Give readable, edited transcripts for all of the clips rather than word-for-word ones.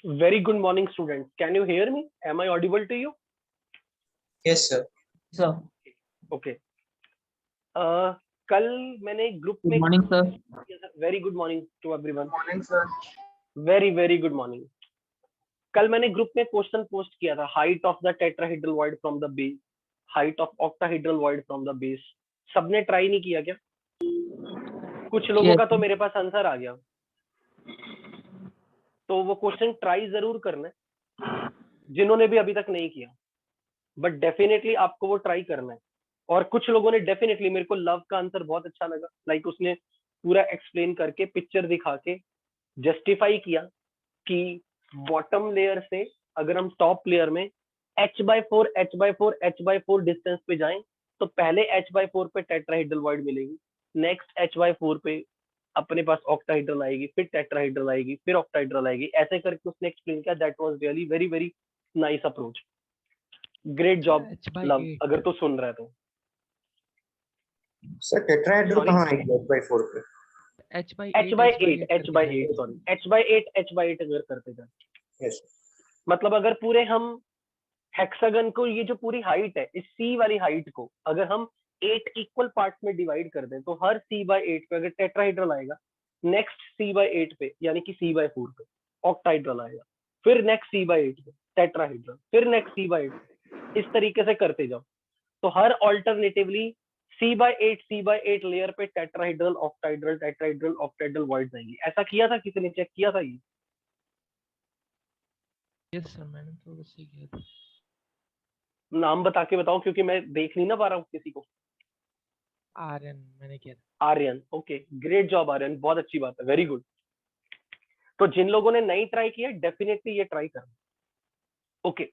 Very good morning, students. Can you hear me? Am I audible to you? Yes, sir. Sir, Okay. कल मैंने group good में morning, sir. Very good morning to everyone. Morning, sir. Very good morning. कल मैंने group में question post किया था, height of the tetrahedral void from the base, height of octahedral void from the base. सबने try नहीं किया क्या? कुछ लोगों Yes. का तो मेरे पास आंसर आ गया. तो वो क्वेश्चन ट्राई जरूर करना है जिन्होंने भी अभी तक नहीं किया, बट डेफिनेटली आपको वो ट्राई करना है. और कुछ लोगों ने डेफिनेटली, मेरे को लव का आंसर बहुत अच्छा लगा. लाइक उसने पूरा एक्सप्लेन करके पिक्चर दिखा के जस्टिफाई किया कि बॉटम लेयर से अगर हम टॉप लेयर में h/4 डिस्टेंस पे जाएं तो पहले h/4 पे टेट्राहेड्रल वॉइड मिलेगी, नेक्स्ट h/4 पे अपने पास ऑक्टाहेड्रल आएगी, फिर टेट्राहेड्रल आएगी, फिर ऑक्टाहेड्रल आएगी. ऐसे करके उसने एक्सप्लेन किया. That was really very nice approach. Great job love, अगर तो सुन रहा है तो. Sir, tetrahedral Sorry? कहाँ आएगी h/4 पे? h/8 अगर करते जाए. Yes. मतलब अगर पूरे हम हेक्सागन को, ये जो पूरी हाइट है, इस C वाली हाइट को अगर हम 8 इक्वल पार्ट्स में डिवाइड कर दें तो हर C/8 पे अगर टेट्राहेड्रल आएगा, नेक्स्ट C/8 पे यानी कि C/4 पे ऑक्टाहेड्रल आएगा, फिर नेक्स्ट C/8 पे टेट्राहेड्रल, फिर नेक्स्ट C/8. इस तरीके से करते जाओ तो हर ऑल्टरनेटिवली C/8 लेयर पे टेट्राहेड्रल ऑक्टाहेड्रल वॉइड्स आएंगी. ऐसा किया था किसी ने? चेक किया था ये? Yes, sir. मैंने तो वैसे ही किया था. नाम बता के बताओ क्योंकि मैं देख नहीं ना पा रहा हूँ किसी को. आर्यन मैंने किया था. Aryan. Okay, great job Aryan, बहुत अच्छी बात है, वेरी गुड. तो जिन लोगों ने नहीं ट्राई किया डेफिनेटली ये ट्राई करना. ओके,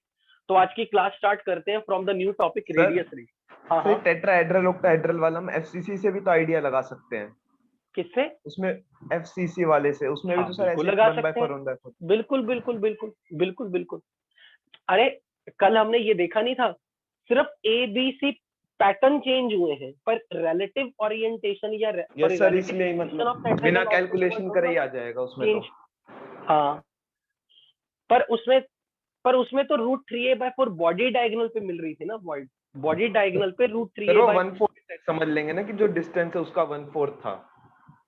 तो आज की क्लास स्टार्ट करते हैं from the new topic radius रे. हाँ हाँ, टेट्राहेड्रल ऑक्टाहेड्रल वाला हम एफसीसी से भी तो आइडिया लगा सकते हैं. किससे? उसमें एफसीसी वाले से, उसमें भी हाँ, तो सर बिल्कुल ऐसे लगा 1/4 सकते हैं. 1/4. बिल्कुल. अरे कल हमने ये देखा नहीं था, सिर्फ ABC पैटर्न चेंज हुए हैं पर रिलेटिव ओरिएंटेशन या यस सर, इसलिए मतलब बिना कैलकुलेशन करे ही आ जाएगा उसमें तो. हाँ, पर उसमें तो √3a/4 बॉडी डायगोनल पे मिल रही थी ना वॉइड. बॉडी डायगोनल पे सर वो √3a/4. 1/4 समझ लेंगे ना कि जो डिस्टेंस है उसका 1/4 था.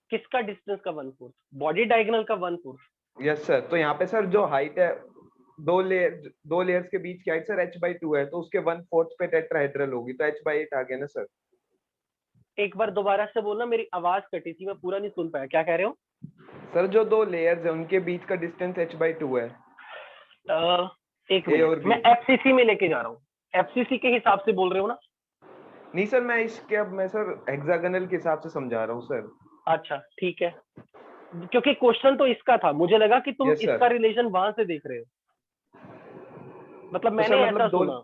किसका डिस्टेंस का 1/4? बॉडी डायगोनल का 1/4. यस सर, तो यहाँ पे सर जो हाइट है दो लेयर्स के बीच की हाइट सर h/2 है, तो उसके 1/4 पे टेट्राहेड्रल होगी, तो h/8 आ गया ना सर. एक बार दोबारा से बोलना, मेरी आवाज कटी थी, मैं पूरा नहीं सुन पाया. क्या कह रहे हो? सर जो दो लेयर्स है उनके बीच का डिस्टेंस h/2 है. एक A और मिनट, B. मैं FCC में लेके जा रहा हूँ. FCC के हिसाब से बोल रहे हो ना? नहीं सर, मैं सर हेक्सागोनल के हिसाब से समझा रहा हूँ सर. अच्छा ठीक है, क्योंकि क्वेश्चन तो इसका था, मुझे लगा कि तुम Yes, sir. इसका रिलेशन वहां से देख रहे हो. मतलब तो मैंने सर ऐसा मतलब सुना.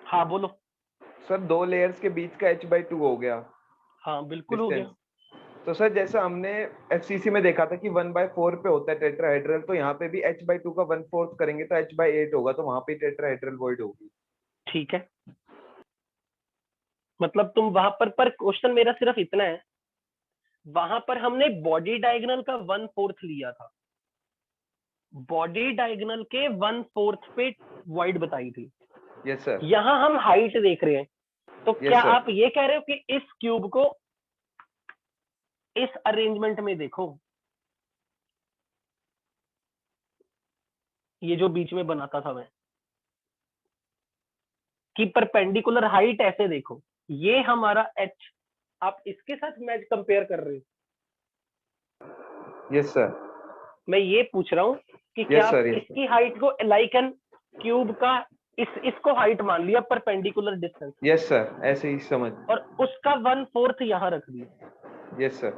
हाँ बोलो. सर दो लेयर्स के बीच का h/2 हो गया हाँ बिल्कुल हो गया. डिस्टेंस. तो सर जैसा हमने एफसीसी में देखा था कि 1/4 पे होता है टेट्राहेड्रल, तो यहाँ पे भी h/2 का 1/4 करेंगे तो h/8 होगा, तो वहां पे टेट्राहेड्रल वॉइड होगी. ठीक है, मतलब तुम वहां पर क्वेश्चन मेरा सिर्फ इतना है, वहां पर हमने बॉडी डायगोनल का 1/4 लिया था, बॉडी डायगोनल के 1/4 पे वॉइड बताई थी. Yes sir. यहाँ हम हाइट देख रहे हैं, तो Yes, क्या sir. आप ये कह रहे हो कि इस क्यूब को इस अरेंजमेंट में देखो, ये जो बीच में बनाता था मैं, कि परपेंडिकुलर हाइट ऐसे देखो, ये हमारा h, आप इसके साथ मैच कंपेयर कर रहे हो? Yes sir. मैं ये पूछ रहा हूँ कि Yes, क्या sir, आप yes, इसकी हाइट को लाइक एन क्यूब का इसको हाइट मान लिया परपेंडिकुलर डिस्टेंस, यस सर, ऐसे ही समझ. और उसका 1/4 यहाँ रख दिया, यस सर.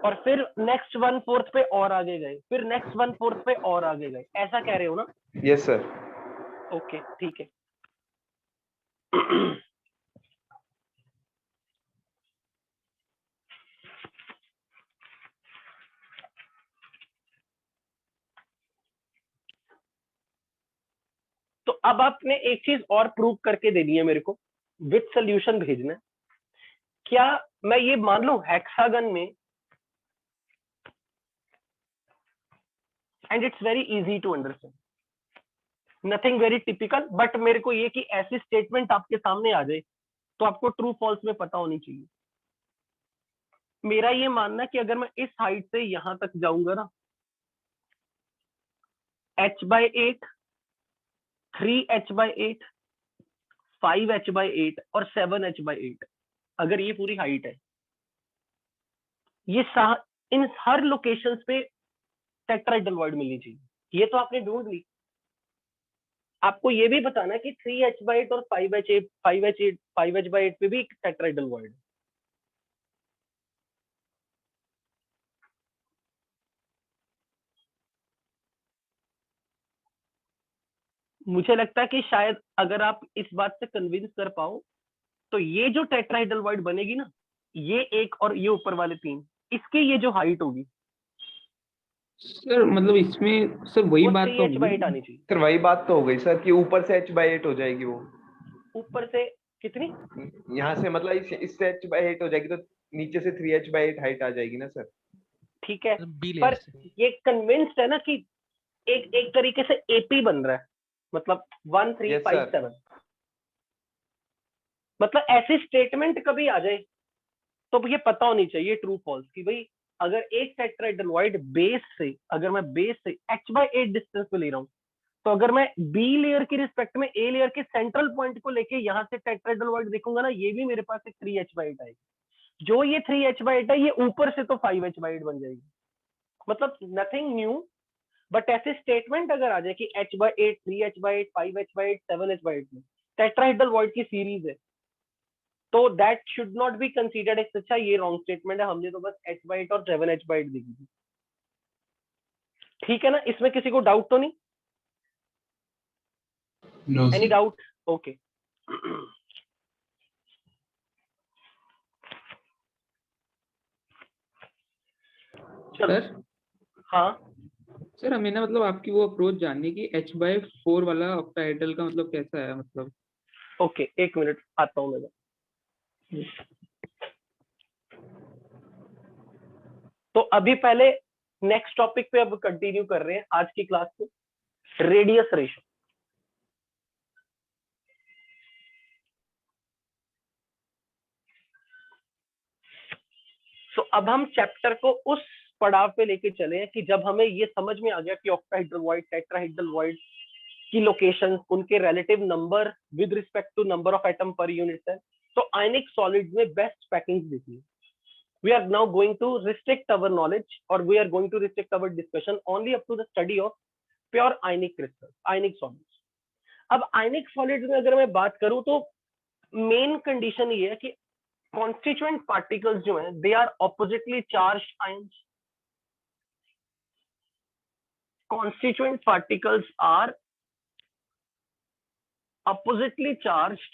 और फिर नेक्स्ट 1/4 पे और आगे गए, फिर नेक्स्ट 1/4 पे और आगे गए, ऐसा कह रहे हो ना? Yes sir. ओके ठीक है. तो अब आपने एक चीज और प्रूव करके देनी है मेरे को, विथ सोल्यूशन भेजना है. क्या मैं ये मान लूं हेक्सागन में and it's very easy to understand, nothing very typical, but मेरे को ये कि ऐसी स्टेटमेंट आपके सामने आ जाए तो आपको ट्रू फॉल्स में पता होनी चाहिए। मेरा ये मानना है कि अगर मैं इस हाइट से यहां तक जाऊंगा ना, h/8, 3h/8, 5h/8 और 7h/8, अगर ये पूरी हाइट है, ये इन हर लोकेशंस पे टेट्राहेड्रल वॉइड मिलनी चाहिए। ये तो आपने ढूंढ ली। आपको ये भी बताना है कि 3h/8 और 5h/8 पे भी टेट्राहेड्रल वॉइड है। मुझे लगता है कि शायद अगर आप इस बात से कन्विंस कर पाओ तो ये जो टेट्राहेड्रल वॉइड बनेगी ना, ये एक और ये ऊपर वाले 3, इसकी ये जो हाइट होगी सर मतलब इसमें सर वही वो बात तो 3h/8 आनी चाहिए। सर वही बात तो हो गई सर कि ऊपर से h/8 हो जाएगी वो, ऊपर से कितनी? यहाँ से मतलब इससे h/8 हो जाएगी तो नीचे से 3h/8 हाइट आ जाएगी ना सर। ठीक है, बी पर लेयर से। ये कन्विंस्ड है ना कि एक तरीके से एपी बन रहा है, मतलब 1 3 Yes, 5 sir. 7, मतलब ऐसी स्टेटमेंट कभी आ जाए तो ये पता होनी चाहिए ट्रू फॉल्स कि भाई अगर एक टेट्राहेड्रल वॉइड बेस से, अगर मैं बेस से h/8 डिस्टेंस पे ले रहा हूँ, तो अगर मैं बी लेयर की रिस्पेक्ट में ए लेयर के सेंट्रल पॉइंट को लेके यहाँ से टेट्राहेड्रल वॉइड देखूंगा ना, ये भी मेरे पास एक 3h/8 आएगी। जो ये 3h/8 है, ये ऊपर से तो 5h/8 बन जाएगी। मतलब नथिंग न्यू, बट ऐसे स्टेटमेंट अगर आ जाए कि h/8, 3h/8, 5h/8, 7h/8 में टेट्राहेड्रल वॉइड की सीरीज है, तो that should not be considered as अच्छा ये रॉन्ग स्टेटमेंट है, हमने तो बस h/8 और 7h/8 देखी थी। ठीक है ना, इसमें किसी को डाउट तो नहीं? No any doubt? ओके। चलो। सर हाँ सर हमें ना मतलब आपकी वो अप्रोच जाननी की h/4 वाला ऑक्टाहेड्रल का मतलब कैसा है मतलब। ओके, एक मिनट आता हूं मैं। तो अभी पहले नेक्स्ट टॉपिक पे अब कंटिन्यू कर रहे हैं आज की क्लास को, रेडियस रेशो। तो अब हम चैप्टर को उस पड़ाव पे लेके चले हैं कि जब हमें ये समझ में आ गया कि ऑक्टाहेड्रल वॉइड, टेट्राहेड्रल वॉइड की लोकेशन, उनके relative number with respect to number of atom per unit है, तो आयनिक सॉलिड्स में बेस्ट पैकिंग देखिए। We are now going to restrict our knowledge, or we are going to restrict our discussion only up to the study of pure ionic crystals, ionic solids. अब ionic solids में अगर मैं बात करूं तो main condition ये है कि constituent particles जो हैं, they are oppositely charged ions. Constituent particles are oppositely charged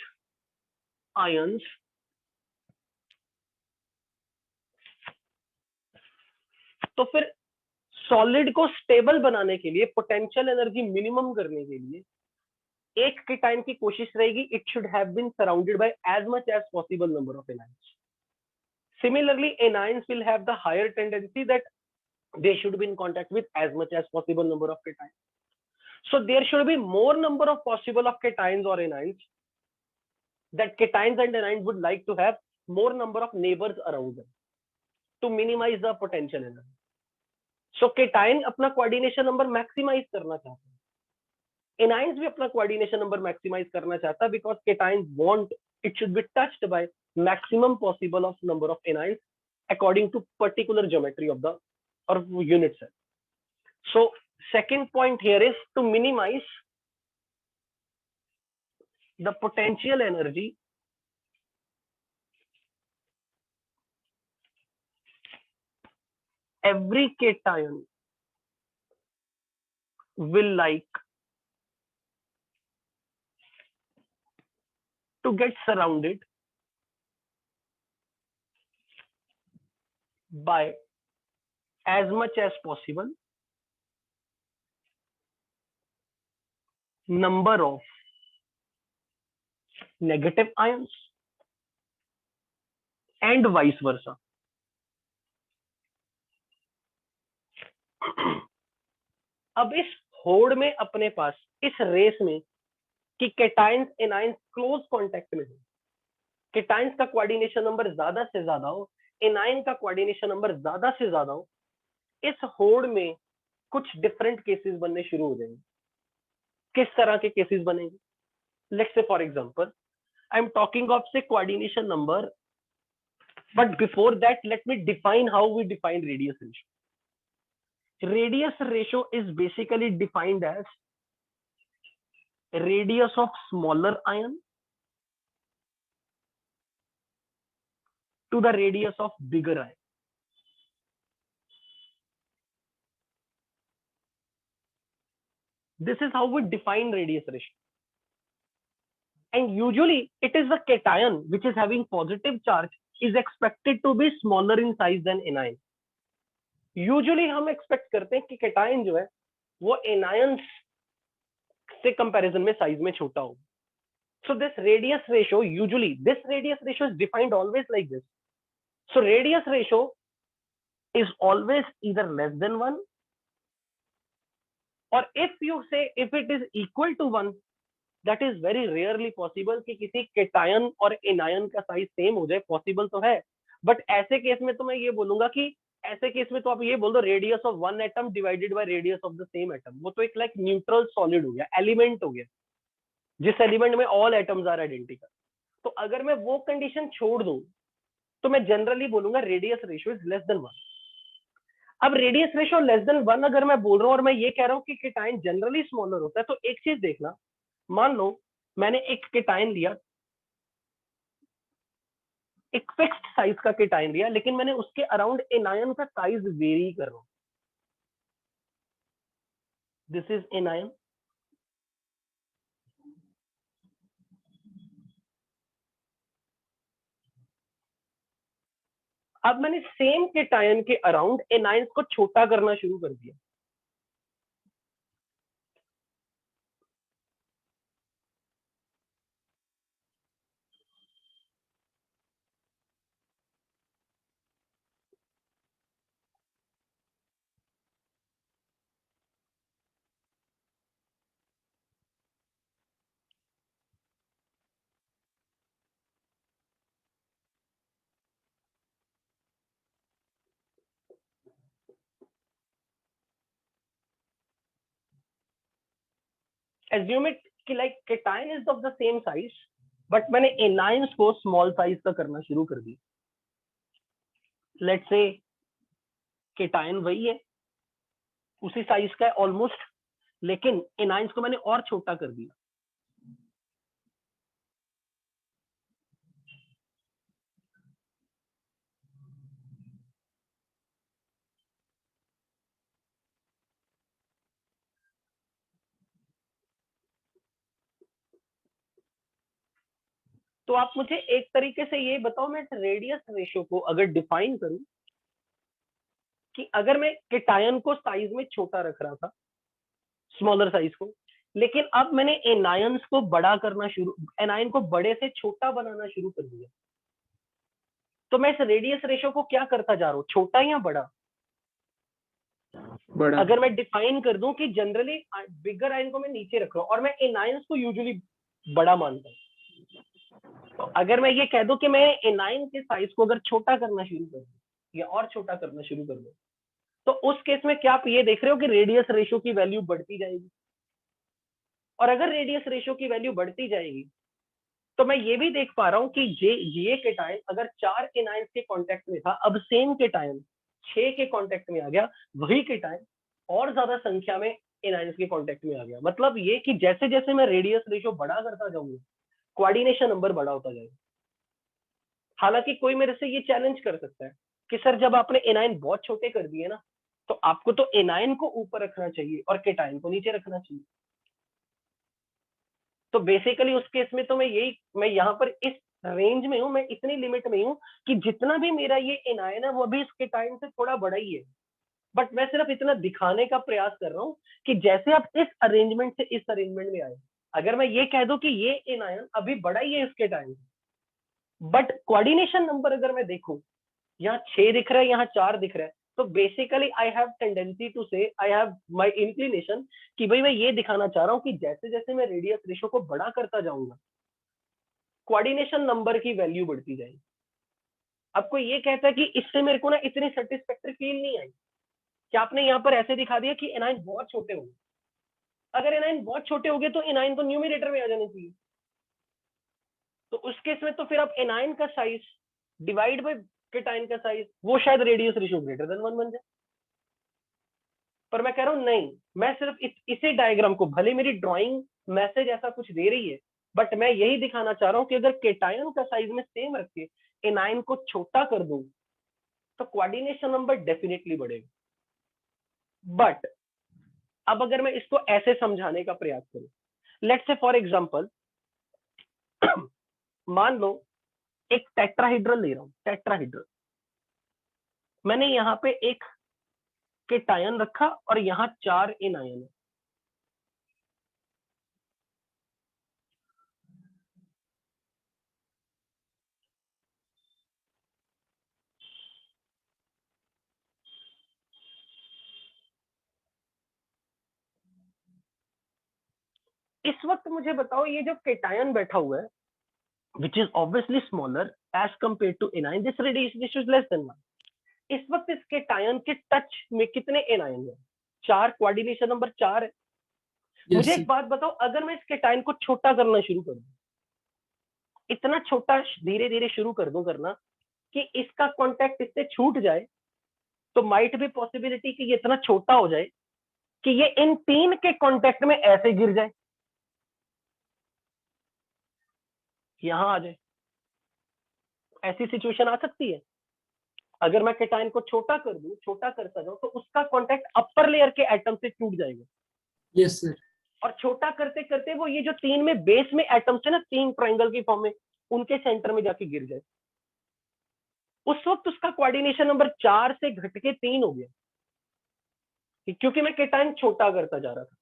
ions तो फिर सॉलिड को स्टेबल बनाने के लिए, पोटेंशियल एनर्जी मिनिमम करने के लिए एक कीटाइन की कोशिश रहेगी, it should have been surrounded by as much as possible number of anions. Similarly, anions will have the higher tendency that they should be in contact with as much as possible number of cations. So there should be more number of possible of cations or anions, that cations and anions would like to have more number of neighbors around them to minimize the potential energy. So cation अपना coordination number maximize करना चाहता है, anions भी अपना coordination number maximize करना चाहता है, because cations want it should be touched by maximum possible of number of anions according to particular geometry of the or unit cell. So second point here is to minimize the potential energy every cation will like to get surrounded by as much as possible number of negative ions and vice versa. अब इस होड़ में अपने पास इस race में कि cations anions close contact में हो, केटाइंस का कोऑर्डिनेशन नंबर ज्यादा से ज्यादा हो, एनाइन का कोऑर्डिनेशन नंबर ज्यादा से ज्यादा हो, इस होड़ में कुछ डिफरेंट केसेस बनने शुरू हो जाएंगे। किस तरह के केसेस बनेंगे? Let's say for example I am talking of say coordination number, but before that let me define how we define radius ratio. Radius ratio is basically defined as radius of smaller ion to the radius of bigger ion. This is how we define radius ratio. And usually it is the cation which is having positive charge is expected to be smaller in size than anion. Usually हम expect करते हैं कि cation जो है वो anions से comparison में size में छोटा हो. So this radius ratio, usually this radius ratio is defined always like this. So radius ratio is always either less than 1, or if you say if it is equal to 1, that is very rarely possible कि किसी cation और anion का size same हो जाए. Possible तो है, but ऐसे case में तो मैं ये बोलूंगा कि ऐसे केस में तो आप ये बोल दो radius of one atom divided by radius of the same atom. वो तो एक लाइक न्यूट्रल सॉलिड हो गया, एलिमेंट हो गया, जिस एलिमेंट में ऑल एटम्स आर आइडेंटिकल. तो अगर मैं वो कंडीशन छोड़ दूं तो मैं जनरली बोलूंगा radius ratio is less than 1. अब रेडियस रेशियो लेस देन 1 अगर मैं बोल रहा हूं और मैं ये कह रहा हूं कि कीटाइन जनरली स्मॉलर होता है, तो एक चीज देखना, मान लो मैंने एक कीटाइन लिया, एक फिक्स्ड साइज का कीटाइन लिया, लेकिन मैंने उसके अराउंड एनायन का साइज वेरी कर रहा हूं. दिस इज एनायन, अब मैंने सेम कीटाइन के अराउंड एनायंस को छोटा करना शुरू कर दिया. Assume it कि like cation is of the same size, but मैंने एनायंस को स्मॉल साइज का करना शुरू कर दिया. लेट्स से कीटाइन वही है, उसी साइज का है ऑलमोस्ट, लेकिन एनायंस को मैंने और छोटा कर दिया. तो आप मुझे एक तरीके से ये बताओ, मैं रेडियस रेशियो को अगर डिफाइन करूं कि अगर मैं कीटाइन को साइज में छोटा रख रहा था, स्मॉलर साइज को, लेकिन अब मैंने एनायंस को बड़ा करना शुरू, एनायन को बड़े से छोटा बनाना शुरू कर दिया, तो मैं इस रेडियस रेशियो को क्या करता जा रहा हूँ, छोटा या बड़ा? बड़ा. अगर मैं डिफाइन कर दूं कि जनरली बिगर आयन को मैं नीचे रख रहा हूं और मैं एनायंस को यूजुअली बड़ा मानता हूं, तो अगर मैं ये कह दूं कि मैं एनायन के साइज को अगर छोटा करना शुरू कर दूं या और छोटा करना शुरू कर दूं, तो उस केस में क्या आप ये देख रहे हो कि रेडियस रेशियो की वैल्यू बढ़ती जाएगी. और अगर रेडियस रेशियो की वैल्यू बढ़ती जाएगी तो मैं ये भी देख पा रहा हूं कि ये कीटाइन अगर 4 एनायंस के कांटेक्ट में था, अब सेम कीटाइन 6 के कांटेक्ट में आ गया, वही कीटाइन और ज्यादा संख्या में एनायंस के कांटेक्ट में आ गया. मतलब ये कि जैसे जैसे मैं रेडियस रेशियो बड़ा करता जाऊंगा, कोऑर्डिनेशन नंबर बड़ा होता जाएगा. हालांकि कोई मेरे से ये चैलेंज कर सकता है कि सर जब आपने एनायन बहुत छोटे कर दिए ना, तो आपको तो एनायन को ऊपर रखना चाहिए और कीटाइन को नीचे रखना चाहिए. तो बेसिकली उस केस में तो मैं यहाँ पर इस रेंज में हूँ, मैं इतनी लिमिट में हूँ कि जितना भी मेरा ये एनायन है वो भी इस कीटाइन से थोड़ा बड़ा ही है. बट मैं सिर्फ इतना दिखाने का प्रयास कर रहा हूँ कि जैसे आप इस अरेंजमेंट से इस अरेंजमेंट में आए, अगर मैं ये कह दूं कि ये एनायन अभी बड़ा ही है इसके टाइम, बट कोऑर्डिनेशन नंबर अगर मैं देखूं, यहाँ 6 दिख रहा है, यहाँ 4 दिख रहा है, तो basically I have tendency to say, I have my inclination कि भाई मैं ये दिखाना चाह रहा हूँ कि जैसे जैसे मैं रेडियस रेशो को बड़ा करता जाऊंगा, कोऑर्डिनेशन नंबर की वैल्यू बढ़ती जाएगी। अब कोई ये कहता है कि इससे मेरे को ना इतनी सेटिस्फैक्टरी फील नहीं आई, क्या आपने यहाँ पर ऐसे दिखा दिया कि एनाइन बहुत छोटे होंगे। अगर एनाइन बहुत छोटे हो गए तो एनाइन तो न्यूमरेटर में आ जाने चाहिए। तो उस केस में तो फिर आप एनाइन का साइज डिवाइड बाय केटाइन का साइज, वो शायद रेडियस रेशियो ग्रेटर देन 1 बन जाए। पर मैं कह रहा हूं नहीं, मैं सिर्फ इसे डायग्राम को, भले मेरी ड्राइंग मैसेज ऐसा कुछ दे रही है, बट मैं यही दिखाना चाह रहा हूं कि अगर केटायन का साइज में सेम रख के एनाइन को छोटा कर दूं तो कोऑर्डिनेशन नंबर डेफिनेटली बढ़ेगा। बट अब अगर मैं इसको ऐसे समझाने का प्रयास करूं, लेट्स से फॉर एग्जांपल मान लो एक टेट्राहेड्रल ले रहा हूं, टेट्राहेड्रल, मैंने यहाँ पे एक केटायन रखा और यहाँ 4 एनायन है। इस वक्त मुझे बताओ ये जो केटायन बैठा हुआ है, which is obviously smaller as compared to anion, this radiation is less than 1. इस वक्त इस केटायन के टच में कितने एनायन है? 4, कोऑर्डिनेशन नंबर 4 है। मुझे एक बात बताओ, अगर मैं इस केटायन को छोटा करना शुरू कर दूं, इतना छोटा धीरे धीरे शुरू कर दूं करना कि इसका कांटेक्ट इससे छूट जाए, तो माइट भी पॉसिबिलिटी कि ये इतना छोटा हो जाए कि ये इन 3 के कांटेक्ट में ऐसे गिर जाए, यहां आ जाए। ऐसी सिचुएशन आ सकती है। अगर मैं केटायन को छोटा कर दूं, छोटा करता जाऊं, तो उसका कांटेक्ट अपर लेयर के एटम से टूट जाएगा। Yes sir. और छोटा करते करते वो ये जो 3 में बेस में एटम्स है ना, 3 ट्रायंगल की फॉर्म में, उनके सेंटर में जाके गिर जाए। उस वक्त उसका कोऑर्डिनेशन नंबर 4 से घट के 3 हो गया, क्योंकि मैं केटायन छोटा करता जा रहा था।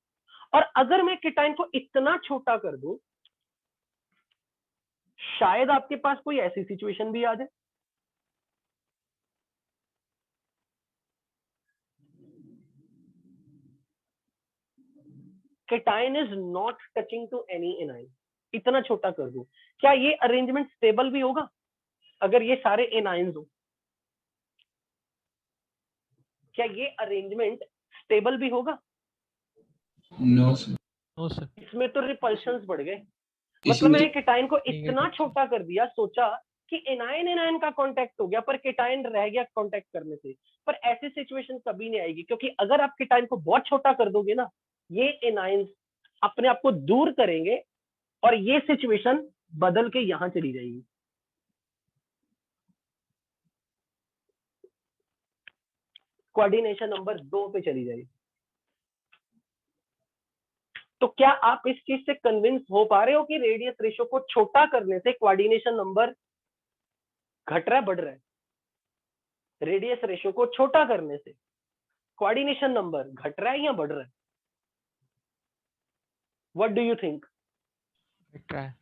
और अगर मैं केटायन को इतना छोटा कर दूं, शायद आपके पास कोई ऐसी सिचुएशन भी आ जाए। Cation is not touching to any anion, इतना छोटा कर दूं, क्या ये अरेंजमेंट स्टेबल भी होगा? अगर ये सारे एनाइंस हो, क्या ये अरेंजमेंट स्टेबल भी होगा? No sir. No sir. इसमें तो रिपल्शंस बढ़ गए। मतलब मैंने केटायन को इतना छोटा कर दिया, सोचा कि एनायन एनायन का कांटेक्ट हो गया, पर केटायन रह गया कांटेक्ट करने से। पर ऐसी सिचुएशन कभी नहीं आएगी, क्योंकि अगर आप केटायन को बहुत छोटा कर दोगे ना, ये एनायंस अपने आप को दूर करेंगे और ये सिचुएशन बदल के यहां चली जाएगी। कोऑर्डिनेशन नंबर 2 पे चली जाएगी। तो क्या आप इस चीज से कन्विंस हो पा रहे हो कि रेडियस रेशियो को छोटा करने से कोऑर्डिनेशन नंबर घट रहा है, बढ़ रहा है? रेडियस रेशियो को छोटा करने से कोऑर्डिनेशन नंबर घट रहा है या बढ़ रहा है? What do you think? घट रहा है।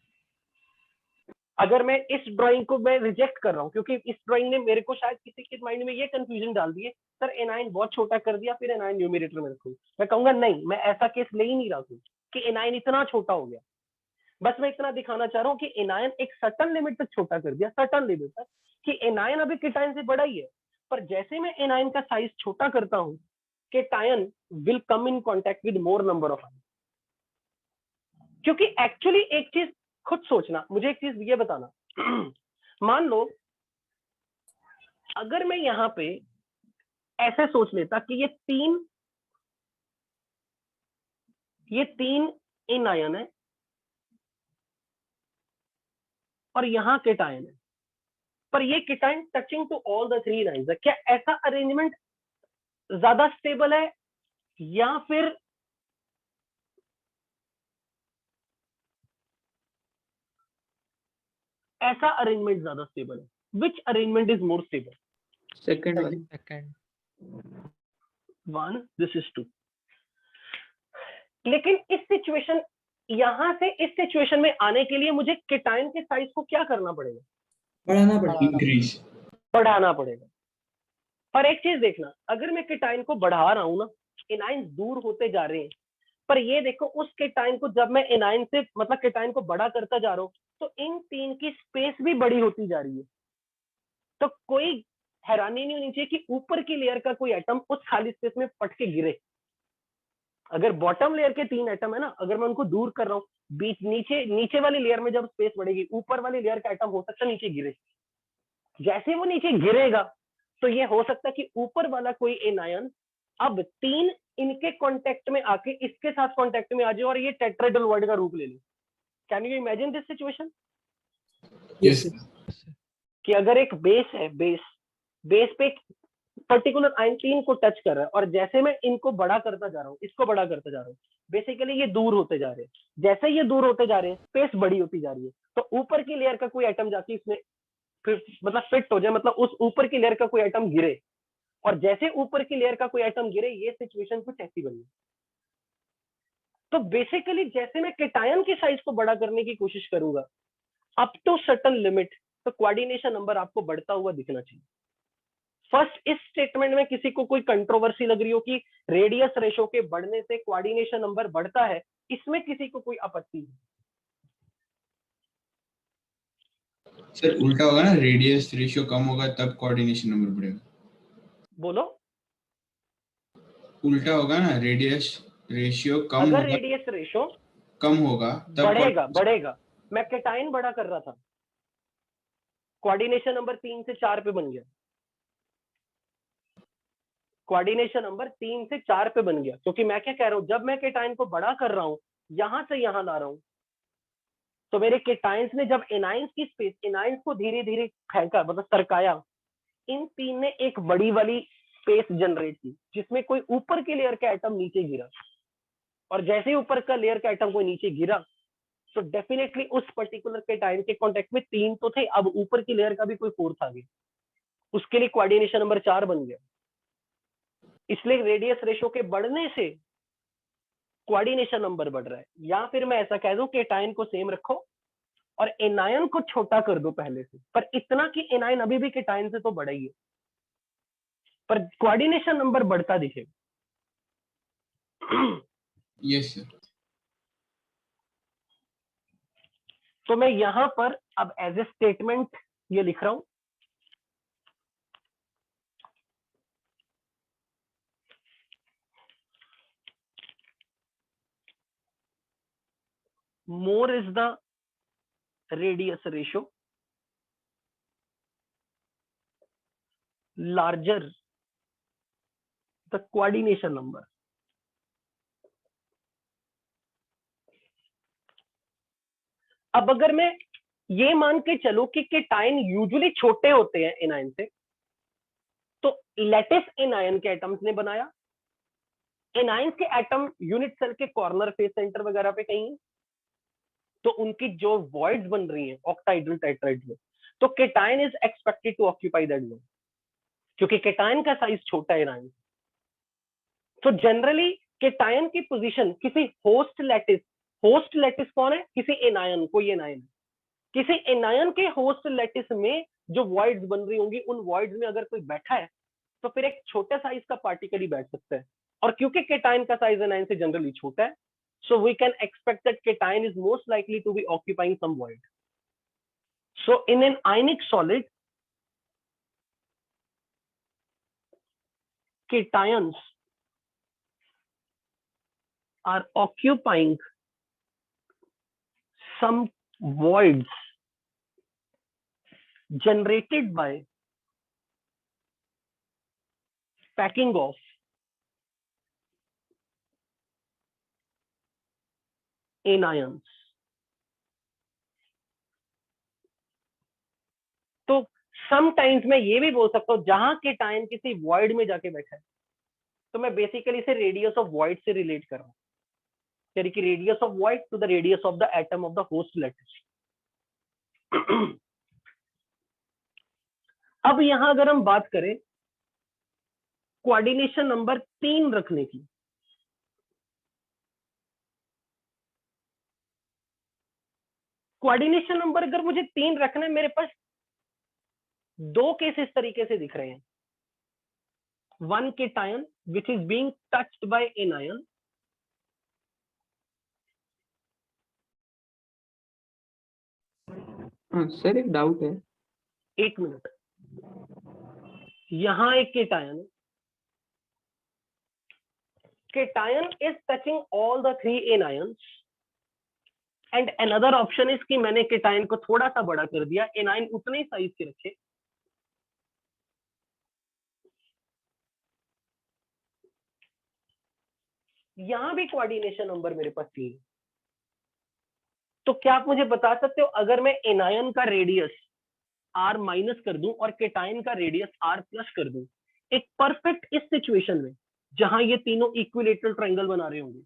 अगर मैं इस ड्राइंग को मैं रिजेक्ट कर रहा हूं, क्योंकि इस ड्राइंग ने मेरे को शायद किसी के माइंड में ये कंफ्यूजन डाल दी है, सर एनाइन बहुत छोटा कर दिया फिर एनाइन न्यूमरेटर में रखूं। मैं कहूंगा नहीं, मैं ऐसा केस ले ही नहीं रहा हूं कि एनाइन इतना छोटा हो गया। बस मैं इतना दिखाना चाह रहा हूं कि एनाइन एक सर्टन लिमिट तक छोटा कर दिया, सर्टन लिमिट तक, कि एनाइन अभी केटायन से बड़ा ही है, पर जैसे मैं एनाइन का साइज छोटा करता हूं, cation will come in contact with more number of ion. क्योंकि एक्चुअली एक चीज खुद सोचना, मुझे एक चीज ये बताना मान लो अगर मैं यहां पे ऐसे सोच लेता कि ये तीन एनायन है और यहां केटायन है, पर ये cation touching to all the 3 anions है, क्या ऐसा अरेंजमेंट ज्यादा स्टेबल है या फिर ऐसा अरेंजमेंट ज्यादा स्टेबल है? Which arrangement is more stable? Second वाला। सेकंड। 1 this is 2। लेकिन इस सिचुएशन, यहां से इस सिचुएशन में आने के लिए मुझे केटायन के साइज को क्या करना पड़ेगा? बढ़ाना पड़ेगा। इंक्रीज। बढ़ाना पड़ेगा। पर एक चीज देखना, अगर मैं केटाइन को बढ़ा रहा हूं ना, एनाइंस दूर होते जा रहे हैं, पर ये देखो उस केटाइन को जब मैं एनाइन से मतलब केटाइन को बड़ा करता जा रहा हूँ, तो इन तीन की स्पेस भी बड़ी होती जा रही है। तो कोई हैरानी नहीं होनी चाहिए कि ऊपर की लेयर का कोई एटम उस खाली स्पेस में पट के गिरे। अगर बॉटम लेयर के 3 एटम है ना, अगर मैं उनको दूर कर रहा हूँ, बीच नीचे नीचे वाली लेयर में जब स्पेस बढ़ेगी, ऊपर वाली लेयर का एटम हो सकता है नीचे गिरे। जैसे वो नीचे गिरेगा तो ये हो सकता है कि ऊपर वाला कोई एनायन अब 3 इनके कांटेक्ट में आके इसके साथ कांटेक्ट में आ जाए और ये टेट्राहेड्रल वर्ड का रूप ले ले। Can you imagine this situation? Yes. कि अगर एक बेस है, बेस पे एक पर्टिकुलर आयन 3 को टच कर रहा है, और जैसे मैं इनको बड़ा करता जा रहा हूँ, इसको बड़ा करता जा रहा हूँ, बेसिकली ये दूर होते जा रहे हैं। जैसे ये दूर होते जा रहे हैं, स्पेस बड़ी होती जा रही है, तो ऊपर की लेयर का कोई एटम जाके इसमें फिर मतलब फिट हो जाए, मतलब उस ऊपर की लेयर का कोई एटम गिरे, और जैसे ऊपर की लेयर का कोई एटम गिरे, ये सिचुएशन कुछ ऐसी बनी। तो बेसिकली जैसे मैं केटायन की साइज को बड़ा करने की कोशिश करूंगा अप टू सर्टेन लिमिट, तो कोऑर्डिनेशन नंबर आपको बढ़ता हुआ दिखना चाहिए। फर्स्ट, इस स्टेटमेंट में किसी को कोई कंट्रोवर्सी लग रही हो कि रेडियस रेशो के बढ़ने से कोऑर्डिनेशन नंबर बढ़ता है, इसमें किसी को कोई आपत्ति है? सर उल्टा होगा ना, रेडियस रेशियो कम होगा तब कोऑर्डिनेशन नंबर बढ़ेगा। बोलो। उल्टा होगा ना, रेडियस रेशियो कम अगर होगा, रेडियस रेशो कम होगा तब बढ़ेगा, मैं केटाइन बड़ा कर रहा था, कोऑर्डिनेशन नंबर 3 से 4 पे बन गया, कोऑर्डिनेशन नंबर 3 से 4 पे बन गया, क्योंकि मैं क्या कह रहा हूं, जब मैं केटाइन को बड़ा कर रहा हूं, यहां से यहां ला रहा हूं, तो मेरे केटाइंस ने जब एनाइंस की स्पेस, एनाइंस को धीरे धीरे फेंका, मतलब सरकाया, इन 3 ने एक बड़ी वाली स्पेस जनरेट की जिसमें कोई ऊपर की लेयर का एटम नीचे गिरा, और जैसे ही ऊपर का लेयर का एटम कोई नीचे गिरा, तो डेफिनेटली उस पर्टिकुलर केटाइन के कांटेक्ट में 3 तो थे, अब ऊपर की लेयर का भी कोई 4 आ गया, उसके लिए कोऑर्डिनेशन नंबर 4 बन गया। इसलिए रेडियस रेशो के बढ़ने से कोऑर्डिनेशन नंबर बढ़ रहा है। या फिर मैं ऐसा कह दूं कि केटाइन को सेम रखो और एनायन को छोटा कर दो पहले से, पर इतना कि एनायन अभी भी केटाइन से तो बड़ा ही है, पर कोऑर्डिनेशन नंबर बढ़ता दिखेगा। Yes sir. तो मैं यहां पर अब एज ए स्टेटमेंट ये लिख रहा हूं, more is the radius ratio, larger the coordination number। अब अगर मैं ये मान के चलो कि केटाइन यूजुअली छोटे होते हैं एनायन से, तो लेटिस एनायन के एटम्स ने बनाया, एनायन के एटम यूनिट सेल के कॉर्नर फेस सेंटर वगैरह पे कहीं, तो उनकी जो वॉइड्स बन रही हैं ऑक्टाइड्रल टेट्राहेड्रल, तो cation is expected to occupy that void, क्योंकि केटाइन का साइज छोटा है एनायन। तो जनरली केटाइन की पोजीशन किसी होस्ट लेटिस कौन है? किसी एनायन, कोई एनायन, किसी एनायन के होस्ट लेटिस में जो वॉइड्स बन रही होंगी, उन वॉइड्स में अगर कोई बैठा है तो फिर एक छोटे साइज का पार्टिकल ही बैठ सकता है, और क्योंकि केटाइन का साइज एनायन से जनरली छोटा है, so we can expect that cation is most likely to be occupying some void. So in an ionic solid, cations are occupying some voids generated by packing of anions। तो sometimes मैं ये भी बोल सकता हूं, जहां केटाइन किसी void में जाके बैठा है, तो मैं बेसिकली इसे रेडियस ऑफ वॉइड से रिलेट कर रहा हूं, यानी कि radius of void to the radius of the atom of the host lattice. अब यहां अगर हम बात करें कोऑर्डिनेशन नंबर 3 रखने की, कोऑर्डिनेशन नंबर अगर मुझे 3 रखना है, मेरे पास 2 केस इस तरीके से दिख रहे हैं। one cation which is being touched by anion हाँ सर एक डाउट है। 1 मिनट, यहां एक cation है, cation is touching all the 3 anions and another option is कि मैंने cation को थोड़ा सा बड़ा कर दिया, anion उतने ही साइज के रखे, यहां भी कोऑर्डिनेशन नंबर मेरे पास 3। तो क्या आप मुझे बता सकते हो अगर मैं एनायन का रेडियस r माइनस कर दूं और केटायन का रेडियस r प्लस कर दूं, एक परफेक्ट इस सिचुएशन में जहां ये तीनों इक्विलेटरल ट्रायंगल बना रहे होंगे,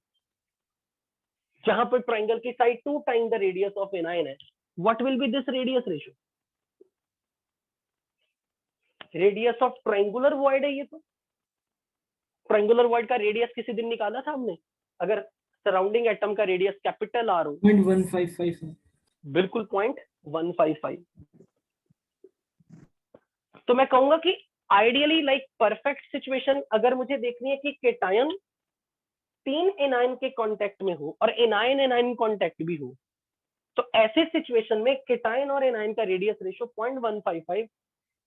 जहां पर ट्रायंगल की side 2 time the radius of anion है, what will be this radius ratio? Radius of triangular void है ये, तो ट्रायंगुलर वॉइड का रेडियस किसी दिन निकाला था हमने, अगर सराउंडिंग एटम का रेडियस कैपिटल आर हो, 0.155 है। बिल्कुल 0.155। तो मैं कहूंगा कि आइडियली लाइक परफेक्ट सिचुएशन अगर मुझे देखनी है कि केटायन 3 एनायन के कांटेक्ट में हो और एनायन एनायन कांटेक्ट भी हो, तो ऐसे सिचुएशन में केटायन और एनायन का रेडियस रेशियो 0.155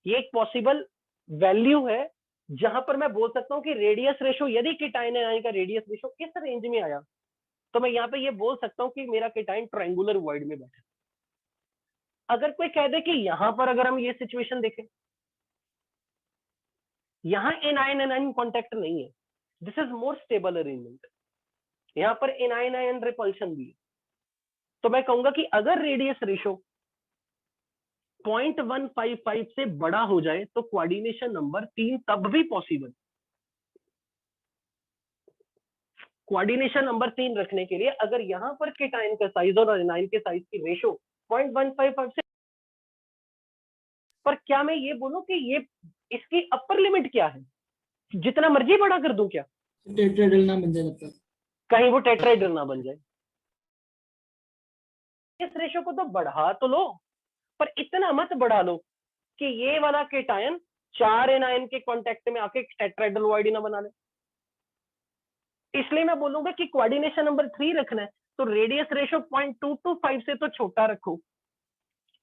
ये एक पॉसिबल वैल्यू है, जहां पर मैं बोल सकता हूं कि रेडियस रेशियो यदि केटायन एनायन का रेडियस रेशियो इस रेंज में आया, तो मैं यहाँ पे ये बोल सकता हूँ कि मेरा केटायन ट्रायंगुलर वॉइड में बैठा। अगर कोई कह दे कि यहां पर अगर हम ये सिचुएशन देखें, यहां एनायन एनायन कांटेक्ट नहीं है, this is more stable arrangement, यहां पर एनायन आयन रिपल्शन भी है, तो मैं कहूंगा कि अगर रेडियस रेशियो 0.155 से बड़ा हो जाए तो कोऑर्डिनेशन नंबर 3 तब भी पॉसिबल। कोऑर्डिनेशन नंबर 3 रखने के लिए अगर यहां पर केटायन का साइज और एनायन के साइज की रेशियो 0.155 से, पर क्या मैं ये बोलूं कि ये इसकी अपर लिमिट क्या है, जितना मर्जी बड़ा कर दूं क्या? टेट्राहेड्रल ना बन जाए तब तक। कहीं वो टेट्राहेड्रल ना बन जाए। इस रेशियो को तो बढ़ा तो लो, पर इतना मत बढ़ा लो कि ये वाला केटायन 4 एनायन के कांटेक्ट में आके टेट्राहेड्रल वॉइड ना बना ले। इसलिए मैं बोलूंगा कि कोऑर्डिनेशन नंबर 3 रखना है तो रेडियस रेशियो 0.225 से तो छोटा रखो,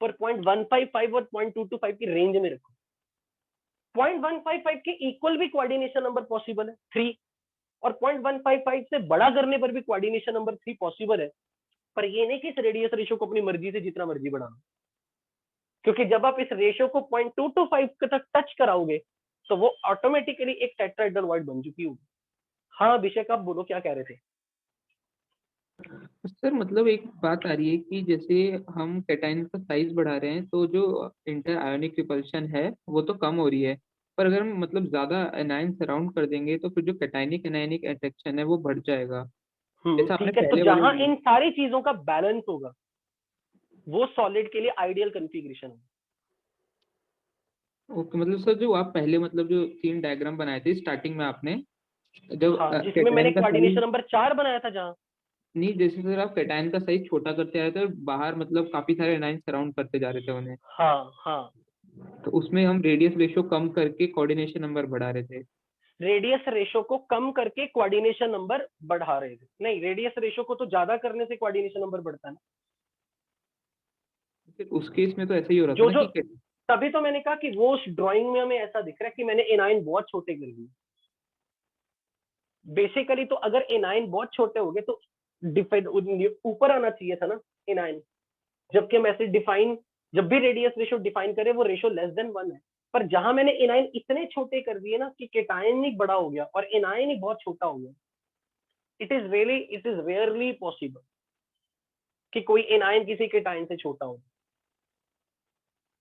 पर 0.155 और 0.225 की रेंज में रखो। 0.155 के इक्वल भी कोऑर्डिनेशन नंबर पॉसिबल है 3, और 0.155 से बड़ा करने पर भी कोऑर्डिनेशन नंबर 3 पॉसिबल है, पर ये नहीं कि इस रेडियस रेशियो को अपनी मर्जी से जितना मर्जी बढ़ाना, क्योंकि जब आप इस रेशियो को 0.225 तक टच कराओगे तो वो ऑटोमेटिकली एक टेट्राहेड्रल वॉइड बन चुकी होगी। हाँ अभिषेक, आप बोलो क्या कह रहे थे? सर मतलब एक बात आ रही है कि जैसे हम केटायन का साइज बढ़ा रहे हैं तो जो इंटर आयोनिक रिपल्शन है वो तो कम हो रही है, पर अगर हम मतलब ज्यादा एनायन सराउंड कर देंगे तो फिर जो कैटायनिक एनायनिक अट्रैक्शन है वो बढ़ जाएगा, जैसा आपने ठीक है, तो पहले जहां बोला। इन सारी चीजों का बैलेंस होगा वो सॉलिड के लिए आइडियल कॉन्फ़िगरेशन है। ओके, मतलब सर जो आप पहले मतलब जो 3 डायग्राम बनाए थे स्टार्टिंग में आपने, जब हाँ, जिसमें मैंने कैटायन का कोऑर्डिनेशन साइज नंबर 4 बनाया था, जहां नहीं, जैसे सर आप कैटायन का साइज छोटा करते आ रहे थे और बाहर मतलब काफी सारे एनायन सराउंड करते जा रहे थे उन्हें, हाँ हाँ, तो उसमें हम रेडियस रेशियो कम करके कोऑर्डिनेशन नंबर बढ़ा रहे थे। रेडियस रेशो को कम करके कोऑर्डिनेशन नंबर बढ़ा रहे थे। नहीं, रेडियस रेशो को तो ज्यादा करने से कोऑर्डिनेशन नंबर बढ़ता है ना। फिर उस केस में तो ऐसे ही हो रहा था जो ना जो कि तभी तो मैंने कहा कि वो उस ड्राइंग में हमें ऐसा दिख रहा है कि मैंने एनाइन बहुत छोटे कर दिए। बेसिकली तो अगर एनाइन बहुत छोटे हो गए तो ऊपर आना चाहिए था ना एनाइन, जबकि हम ऐसे डिफाइन, जब भी रेडियस रेशो डिफाइन करें वो रेशो लेस देन 1 है, पर जहां मैंने एनाइन इतने छोटे कर दिए ना कि केटायन ही बड़ा हो गया और एनाइन ही बहुत छोटा हो गया, इट इज रेयरली पॉसिबल कि कोई एनाइन किसी केटायन से छोटा हो।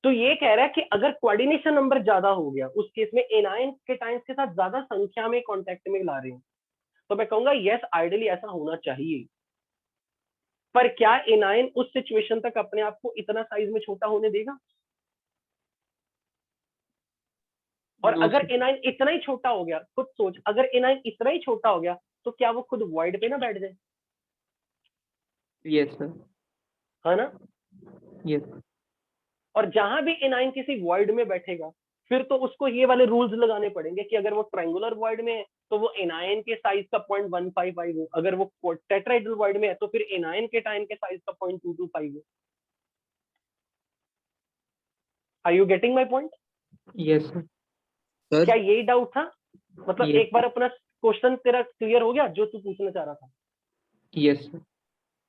तो ये कह रहा है कि अगर कोऑर्डिनेशन नंबर ज्यादा हो गया उस केस में एनाइन केटायंस के साथ ज्यादा संख्या में कांटेक्ट में ला रहे हैं, तो मैं कहूंगा यस आइडियली ऐसा होना चाहिए, पर क्या एनाइन उस सिचुएशन तक अपने आप को इतना साइज में छोटा होने देगा? और नो अगर सर। एनाइन इतना ही छोटा हो गया, खुद सोच, अगर एनाइन इतना ही छोटा हो गया तो क्या वो खुद वॉइड पे ना बैठ जाए? यस सर, है ना? यस। और जहां भी एनाइन किसी वॉइड में बैठेगा फिर तो उसको ये वाले रूल्स लगाने पड़ेंगे कि अगर वो ट्रायंगुलर वॉइड में है तो वो एनायन के साइज का 0.155 हो, अगर वो टेट्राहेड्रल वॉइड में है तो फिर एनायन के टाइन के साइज का 0.225 हो। Are you getting my point? Yes sir. Sir क्या यही डाउट था? मतलब Yes. एक बार अपना क्वेश्चन तेरा क्लियर हो गया जो तू पूछना चाह रहा था? Yes sir.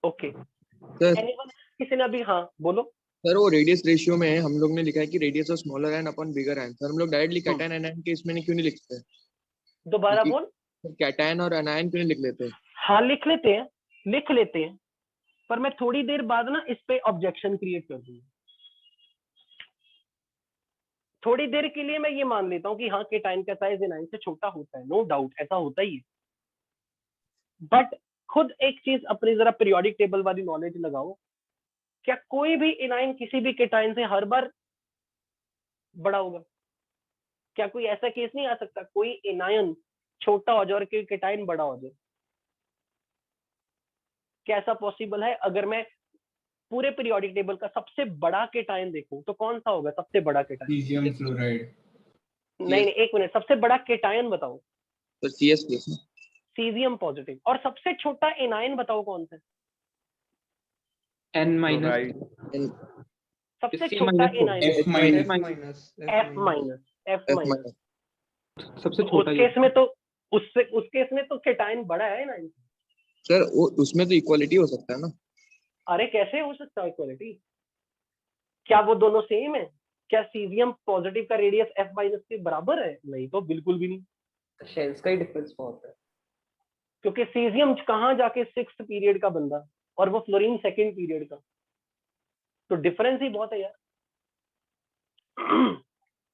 Okay, sir anyone किसी ने अभी? हाँ बोलो। सर वो रेडियस रेशियो में है, हम लोग ने लिखा है कि radius of smaller one upon bigger one. Sir हम लोग डायरेक्टली कैटायन एनायन के इसमें क्यों नहीं लिखते? दोबारा बोल। कैटायन और एनायन क्यों नहीं लिख लेते? हाँ लिख लेते हैं, पर मैं थोड़ी देर बाद ना इस पे ऑब्जेक्शन क्रिएट कर दूंगा। थोड़ी देर के लिए मैं ये मान लेता हूँ कि हाँ केटाइन का साइज एनायन से छोटा होता है, नो डाउट ऐसा होता ही है, बट खुद एक चीज अपनी जरा पीरियोडिक टेबल वाली नॉलेज लगाओ। क्या कोई भी एनायन किसी भी केटाइन से हर बार बड़ा होगा? क्या कोई ऐसा केस नहीं आ सकता कोई एनायन छोटा हो जाए और केटाइन बड़ा हो जाए? क्या ऐसा पॉसिबल है? अगर मैं पूरे पीरियोडिक टेबल का सबसे बड़ा केटाइन देखूं तो कौन सा होगा सबसे बड़ा केटाइन? Caesium fluoride. नहीं, एक मिनट, सबसे बड़ा केटायन बताओ। तो CS प्लस ना। Caesium positive. और सबसे छोटा एनायन बताओ कौन सा? N minus. Right. सबसे C छोटा minus anion F F minus. minus. F minus. F minus. सबसे उस छोटा केस में तो उस केस में तो केटायन बड़ा है एनायन। सर वो उसमें तो इक्वालिटी हो सकता है ना? अरे कैसे हो सकता है इक्वालिटी? क्या वो दोनों सेम है? क्या सीजियम पॉजिटिव का रेडियस एफ माइनस के बराबर है? नहीं तो बिल्कुल भी नहीं। शेल्स का ही डिफरेंस बहुत है। क्योंकि सीजियम कहाँ जाके 6th पीरियड का बंदा और वो फ्लोरीन 2nd पीरियड का, तो डिफरेंस ही बहुत है यार।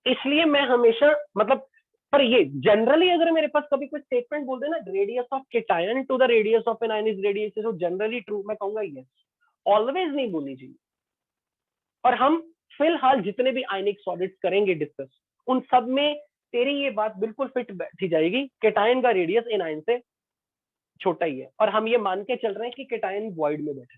इसलिए मैं हमेशा मतलब, पर ये जनरली अगर मेरे पास कभी कोई स्टेटमेंट बोल देना radius of cation to the radius of anion is radius, तो जनरली ट्रू मैं कहूंगा ये, ऑलवेज नहीं बोलनी चाहिए। और हम फिलहाल जितने भी आयनिक सॉलिड्स करेंगे डिस्कस, उन सब में तेरी ये बात बिल्कुल फिट बैठी जाएगी, केटायन का रेडियस एन आयन से छोटा ही है, और हम ये मान के चल रहे हैं कि केटायन वॉइड में बैठे।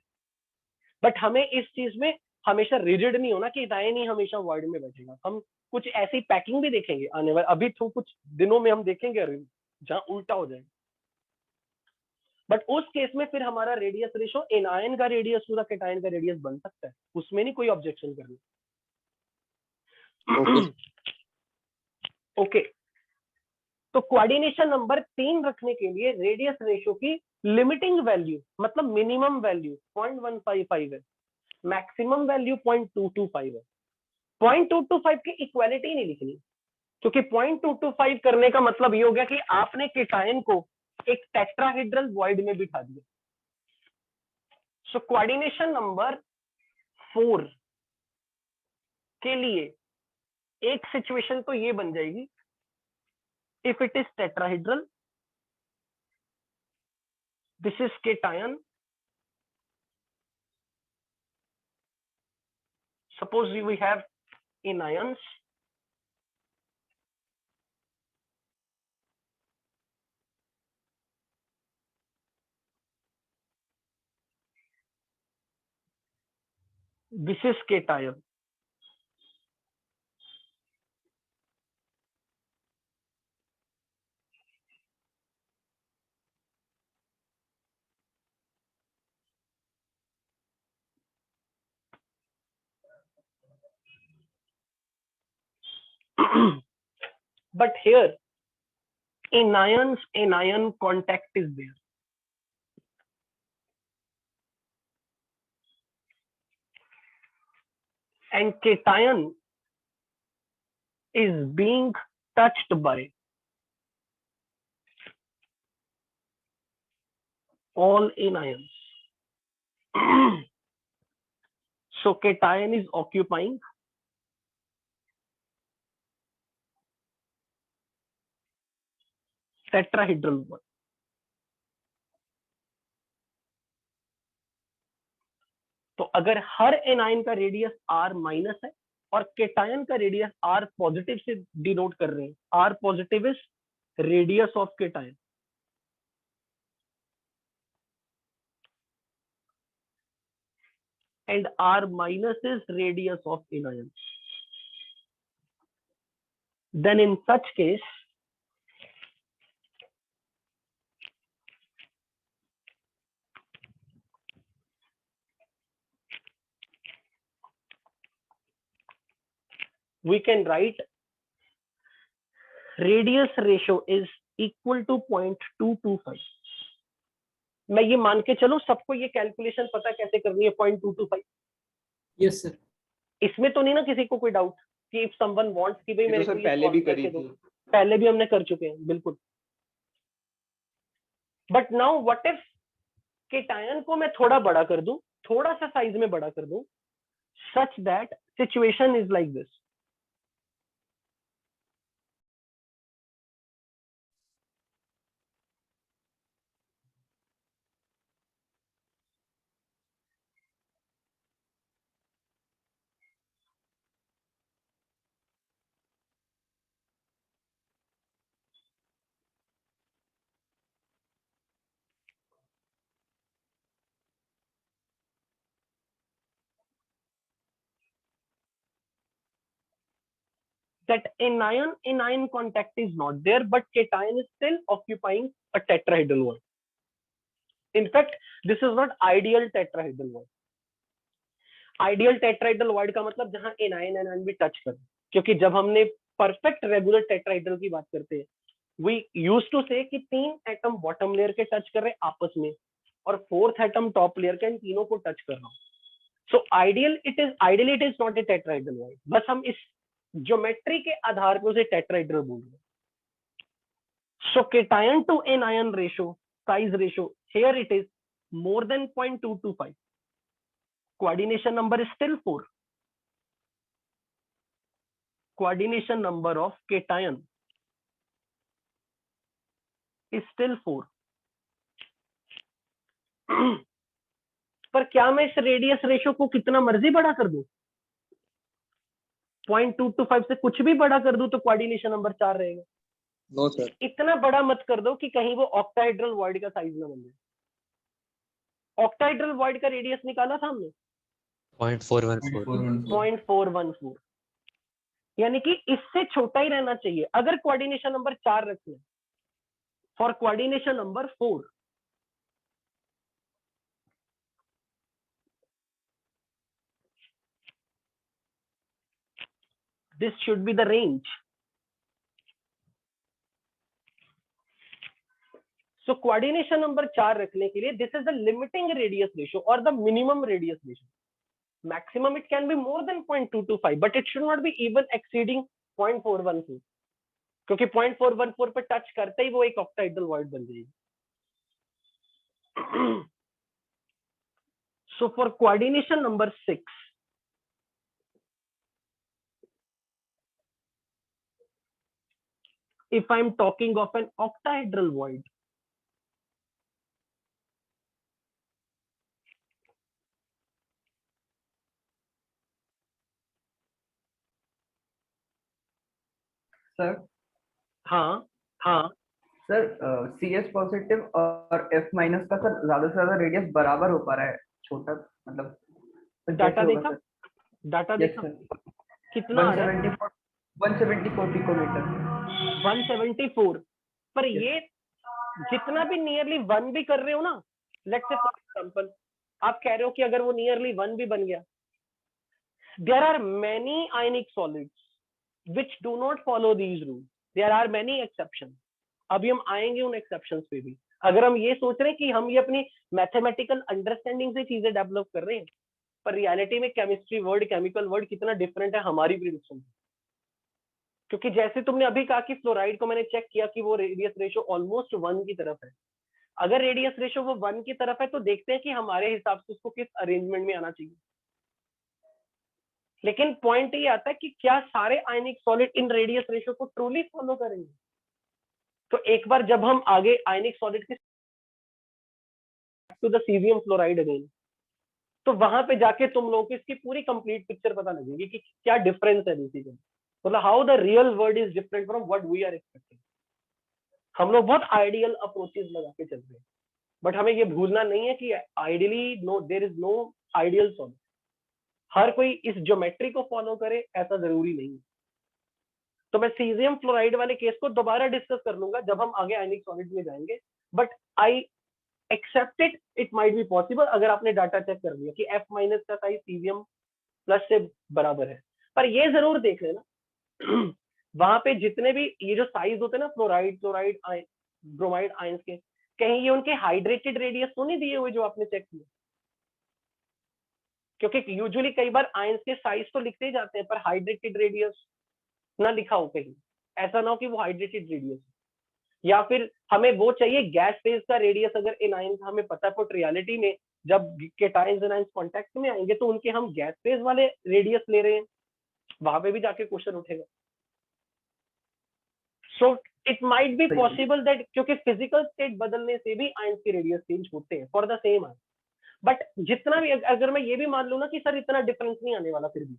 बट हमें इस चीज में हमेशा रिजिड नहीं होना कि केटायन ही हमेशा वॉइड में बैठेगा। हम कुछ ऐसी पैकिंग भी देखेंगे आने वाले, अभी तो कुछ दिनों में हम देखेंगे जहां उल्टा हो जाएगा। बट उस केस में फिर हमारा रेडियस रेशो एनायन का रेडियस टू द केटायन का रेडियस बन सकता है, उसमें नहीं कोई ऑब्जेक्शन करना। ओके, तो कोऑर्डिनेशन नंबर 3 रखने के लिए रेडियस रेशो की लिमिटिंग वैल्यू मतलब मिनिमम वैल्यू 0.155 है, मैक्सिमम वैल्यू 0.225 है। 0.225 की इक्वालिटी नहीं लिखनी, क्योंकि 0.225 करने का मतलब ये हो गया कि आपने केटायन को एक टेट्राहेड्रल वॉइड में बिठा दिया। सो कोऑर्डिनेशन नंबर 4 के लिए एक सिचुएशन तो ये बन जाएगी, if it is tetrahedral, this is cation, suppose we have anions, this is cation. But here anion contact is there, and cation is being touched by all anions. So cation is occupying tetrahedral bond. तो अगर हर anion का radius r minus है और cation का radius r positive से denote कर रहे हैं, r positive is radius of cation, and r minus is radius of anion. then in such case we can write radius ratio is equal to 0.225. मैं ये मान के चलूं सबको ये कैलकुलेशन पता कैसे करनी है 0.225? Yes sir. इसमें तो नहीं ना किसी को कोई डाउट कि इफ समवन वांट्स कि भाई ये मेरे तो को सर ये पहले भी solve करी करके दो। थी। पहले भी हमने कर चुके हैं बिल्कुल। But now what if cation को मैं थोड़ा बड़ा कर दूं, थोड़ा सा साइज में बड़ा कर दूं, such that situation is like this. That anion contact is not there, but cation is still occupying a tetrahedral bond. In fact, this is not ideal tetrahedral bond. Ideal tetrahedral bond का मतलब जहां anion भी touch करे, क्योंकि जब हमने perfect regular tetrahedral की बात करते हैं, we used to say कि 3 एटम बॉटम लेयर के टच कर रहे आपस में और 4th एटम टॉप लेयर का इन तीनों को टच कर रहा हूं। So ideally it is not a tetrahedral bond. बस हम इस ज्योमेट्री के आधार पर उसे टेट्राहेड्रल बोल रहे हैं। So cation to anion ratio, size ratio, here it is more than 0.225. Coordination number is still 4. Coordination number of cation is still 4. पर क्या मैं इस रेडियस रेशियो को कितना मर्जी बड़ा कर दूं? 0.225 से कुछ भी बड़ा कर दूं तो कोऑर्डिनेशन नंबर 4 रहेगा। No sir. इतना बड़ा मत कर दो कि कहीं वो ऑक्टाहेड्रल वॉइड का साइज ना बन जाए। ऑक्टाहेड्रल वॉइड का रेडियस निकाला था हमने 0.414, यानी कि इससे छोटा ही रहना चाहिए अगर कोऑर्डिनेशन नंबर 4 रखना है। For coordination number 4 this should be the range. So coordination number 4 रखने के लिए this is the limiting radius ratio or the minimum radius ratio. Maximum it can be more than 0.225, but it should not be even exceeding 0.414, क्योंकि 0.414 पे touch करते ही वो एक octahedral void बन जाएगी। So for coordination number 6, if I'm talking of an octahedral void, sir हाँ sir CS positive और F minus का सर ज्यादा से ज्यादा रेडियस बराबर हो पा रहा है, छोटा मतलब डाटा देखा, डाटा यस देखा सर कितना आ रहा है? 174 पिकोमीटर 174। पर ये जितना भी नियरली 1 भी कर रहे हो ना, लेट्स से फॉर एग्जांपल आप कह रहे हो कि अगर वो नियरली 1 भी बन गया, there are many ionic solids which do not follow these rules. There are many exceptions. अभी हम आएंगे उन एक्सेप्शंस पे भी। अगर हम ये सोच रहे हैं कि हम ये अपनी मैथमेटिकल अंडरस्टैंडिंग से चीजें डेवलप कर रहे हैं, पर रियलिटी में केमिस्ट्री वर्ड, केमिकल वर्ड कितना डिफरेंट है हमारी प्रिडिक्शन से। क्योंकि जैसे तुमने अभी कहा कि फ्लोराइड को मैंने चेक किया कि वो रेडियस रेशियो ऑलमोस्ट 1 की तरफ है। अगर रेडियस रेशियो वो 1 की तरफ है तो देखते हैं कि हमारे हिसाब से उसको किस अरेंजमेंट में आना चाहिए। लेकिन पॉइंट ये आता है कि क्या सारे आयनिक सॉलिड इन रेडियस रेशियो को ट्रूली फॉलो करेंगे? तो एक बार जब हम आगे आयनिक सॉलिड के to the caesium fluoride again, तो वहां पे जाके तुम लोगों को इसकी पूरी कंप्लीट पिक्चर पता लगेगी कि क्या डिफरेंस है बेसिकली, मतलब how the real world is different from what we are expecting. हम लोग बहुत आइडियल अप्रोचेस लगा के चल रहे हैं, बट हमें ये भूलना नहीं है कि ideally no, there is no ideal solution. हर कोई इस ज्योमेट्री को फॉलो करे ऐसा जरूरी नहीं है। तो मैं सीजियम फ्लोराइड वाले केस को दोबारा डिस्कस कर लूंगा जब हम आगे आयनिक सॉलिड में जाएंगे, but I except it might be possible अगर आपने डाटा चेक कर लिया कि F माइनस का साइज सीजियम प्लस से बराबर है। पर ये जरूर देख लेना वहां पे जितने भी ये जो साइज होते हैं ना फ्लोराइड क्लोराइड ब्रोमाइड आयंस के, कहीं ये उनके हाइड्रेटेड रेडियस तो नहीं दिए हुए जो आपने चेक किया, क्योंकि यूजुअली कई बार आयंस के साइज तो लिखते ही जाते हैं पर हाइड्रेटेड रेडियस ना लिखा हो कहीं, ऐसा ना हो कि वो हाइड्रेटेड रेडियस, या फिर हमें वो चाहिए गैस फेज का रेडियस। अगर इन आयंस हमें पता है बट रियलिटी में जब केटायंस एंड आयंस कांटेक्ट में आएंगे तो उनके हम गैस फेज वाले रेडियस ले रहे हैं, वहां पे भी जाके क्वेश्चन उठेगा। So it might be possible that, क्योंकि फिजिकल स्टेट बदलने से भी आयंस के रेडियस चेंज होते हैं for the same ions, but जितना भी अगर मैं ये भी मान लूं ना कि सर इतना डिफरेंस नहीं आने वाला, फिर भी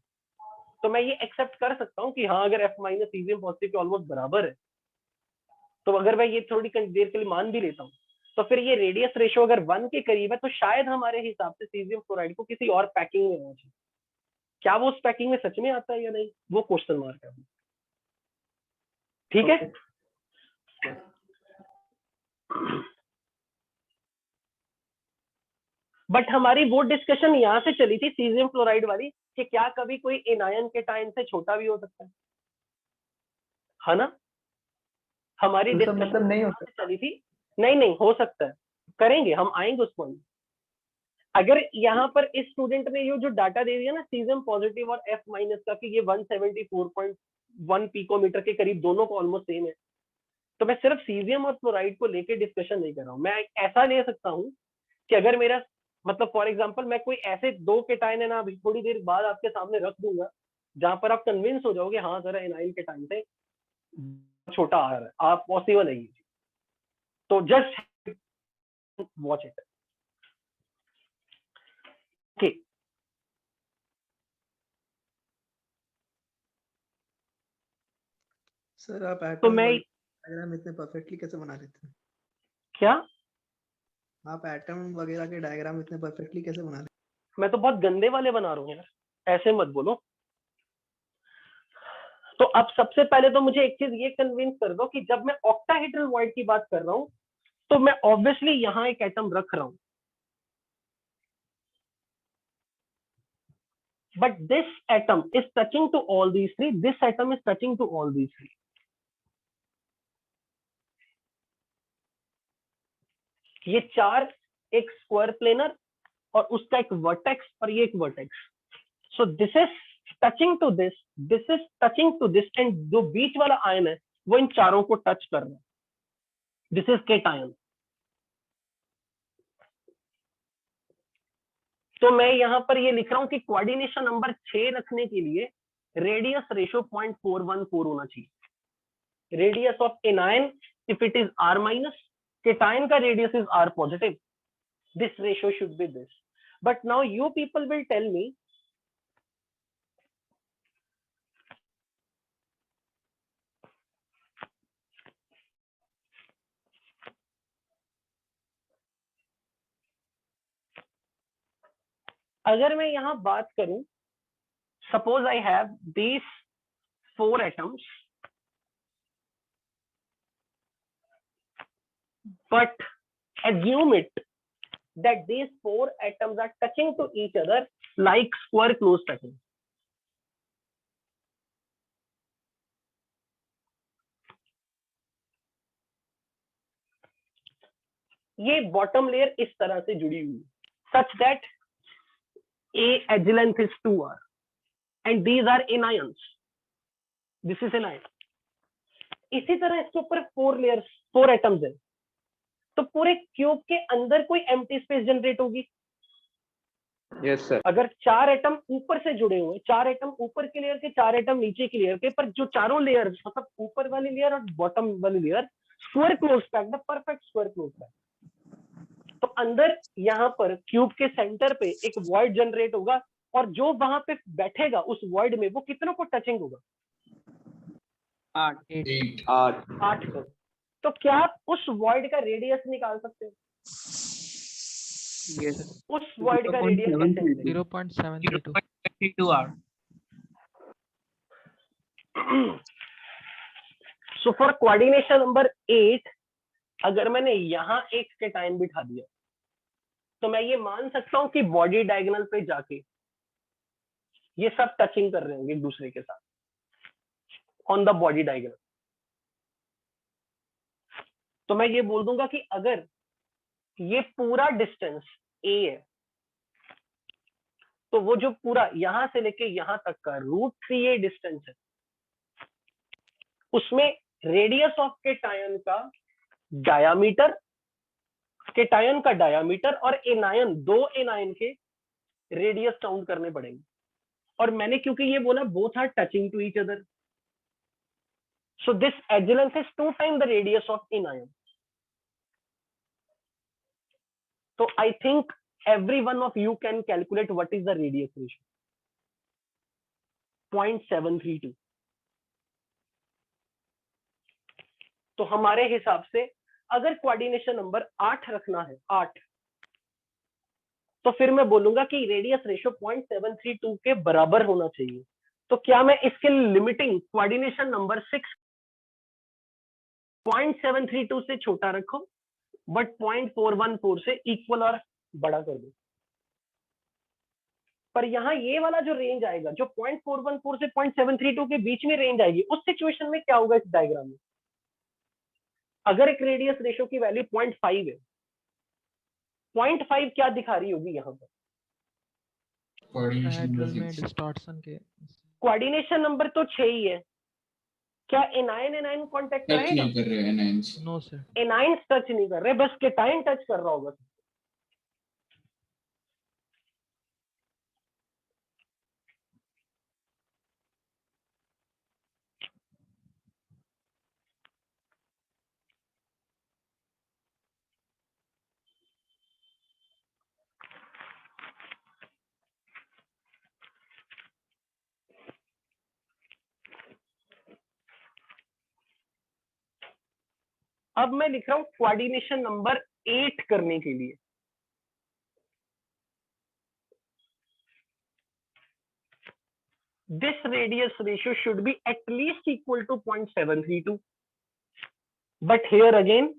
तो मैं ये एक्सेप्ट कर सकता हूँ कि हाँ अगर F माइनस सीजियम पॉजिटिव के ऑलमोस्ट बराबर है, तो अगर मैं ये थोड़ी देर के लिए मान भी लेता हूँ तो फिर ये रेडियस रेशो अगर 1 के करीब है तो शायद हमारे हिसाब से सीजियम फ्लोराइड को किसी और पैकिंग में होना चाहिए। क्या वो उस पैकिंग में सच में आता है या नहीं, वो क्वेश्चन मार्क है। ठीक है, बट हमारी वो डिस्कशन यहाँ से चली थी सीजियम फ्लोराइड वाली कि क्या कभी कोई एनायन केटायन से छोटा भी हो सकता है ना। हमारी तो मतलब नहीं हो सकता, चली थी, नहीं हो सकता है, करेंगे हम, आएंगे उस पॉइंट। अगर यहाँ पर इस स्टूडेंट ने ये जो डाटा दे दिया ना सीजियम पॉजिटिव और F माइनस का कि ये 174.1 पिकोमीटर के करीब दोनों को ऑलमोस्ट सेम है, तो मैं सिर्फ सीजियम और फ्लोराइड को लेके डिस्कशन नहीं कर रहा हूँ। मैं ऐसा ले सकता हूँ कि अगर मेरा मतलब फॉर एग्जांपल मैं कोई ऐसे दो केटायन है ना अभी थोड़ी देर बाद आपके सामने रख दूंगा जहां पर आप कन्विंस हो जाओगे हाँ जरा एनाइल केटायन से छोटा आ रहा है, आप पॉसिबल है, तो just watch it. Okay, sir आप तो एटम मैं डायग्राम इतने परफेक्टली कैसे बना लेते हैं? क्या, आप एटम वगैरह के डायग्राम इतने परफेक्टली कैसे बना लेते हैं? मैं तो बहुत गंदे वाले बना रहा हूँ यार, ऐसे मत बोलो। तो अब सबसे पहले तो मुझे एक चीज ये कन्विंस कर दो कि जब मैं ऑक्टाहेड्रल वॉइड की बात कर रहा हूँ तो मैं ऑब्वियसली यहाँ एक एटम रख रहा हूँ, but this atom is touching to all these three, this atom is touching to all these three. ये चार एक स्क्वायर प्लेनर और उसका एक वर्टेक्स और ये एक vertex, so this is touching to this is touching to this, and जो बीच वाला आयन है वो इन चारों को टच कर रहा है, दिस इज केटायन। तो मैं यहां पर ये लिख रहा हूं कि कोऑर्डिनेशन नंबर 6 रखने के लिए रेडियस रेशो 0.414 होना चाहिए। Radius of anion if it is R minus, cation का radius is R positive, this ratio should be this. But now you people will tell me अगर मैं यहां बात करूं, suppose I have these 4 atoms, but assume it that these 4 atoms are touching to each other like square close touching. ये bottom layer इस तरह से जुड़ी हुई such that A edge length is 2R and these are anions, this is anion। इसी तरह इसके ऊपर 4 layers 4 atoms है, तो पूरे क्यूब के अंदर कोई एम्प्टी स्पेस जनरेट होगी। Yes sir. अगर 4 एटम ऊपर से जुड़े हुए, 4 एटम ऊपर के लेयर के, 4 एटम नीचे के लेयर के, पर जो चारों लेयर मतलब ऊपर वाली लेयर और बॉटम वाली layer square close packed, perfect square close packed, तो अंदर यहाँ पर क्यूब के सेंटर पे एक वॉइड जनरेट होगा और जो वहां पे बैठेगा उस वॉइड में वो कितनों को टचिंग होगा? 8 को। तो क्या आप उस वॉइड का रेडियस निकाल सकते हो? उस वॉइड का radius 0.732 R। So for coordination number 8 अगर मैंने यहां एक केटायन बिठा दिया तो मैं ये मान सकता हूं कि बॉडी डायगोनल पे जाके ये सब टचिंग कर रहे होंगे एक दूसरे के साथ ऑन द बॉडी डायगोनल। तो मैं ये बोल दूंगा कि अगर ये पूरा डिस्टेंस a है तो वो जो पूरा यहां से लेके यहां तक का √3a डिस्टेंस है उसमें रेडियस ऑफ केटायन का डायामीटर, केटायन का डायामीटर और एनायन, दो एनायन के रेडियस काउंट करने पड़ेंगे। और मैंने क्योंकि ये बोला both are touching to each other, so this edge length is 2 time the radius of anion. So I think every one of you can calculate what is the radius ratio. 0.732. तो हमारे हिसाब से अगर कोऑर्डिनेशन नंबर 8 रखना है 8, तो फिर मैं बोलूंगा कि रेडियस रेशियो 0.732 के बराबर होना चाहिए। तो क्या मैं इसके लिमिटिंग कोऑर्डिनेशन नंबर 6 0.732 से छोटा रखूं बट 0.414 से इक्वल और बड़ा कर दो। पर यहाँ ये वाला जो रेंज आएगा जो 0.414 से 0.732 के बीच में रेंज आएगी, उस सिचुएशन में क्या होगा इस डायग्राम में? अगर एक रेडियस रेशियो की वैल्यू 0.5 है, 0.5 क्या दिखा रही होगी यहाँ पर? कोऑर्डिनेशन नंबर तो 6 ही है। क्या एनायन कांटेक्ट टच रहेगा? नहीं कर रहे anions. No sir. Anion touch नहीं कर रहे, बस केटायन टच कर रहा होगा। अब मैं लिख रहा हूं कोऑर्डिनेशन नंबर 8 करने के लिए this radius ratio should be at least equal to 0.732, but here again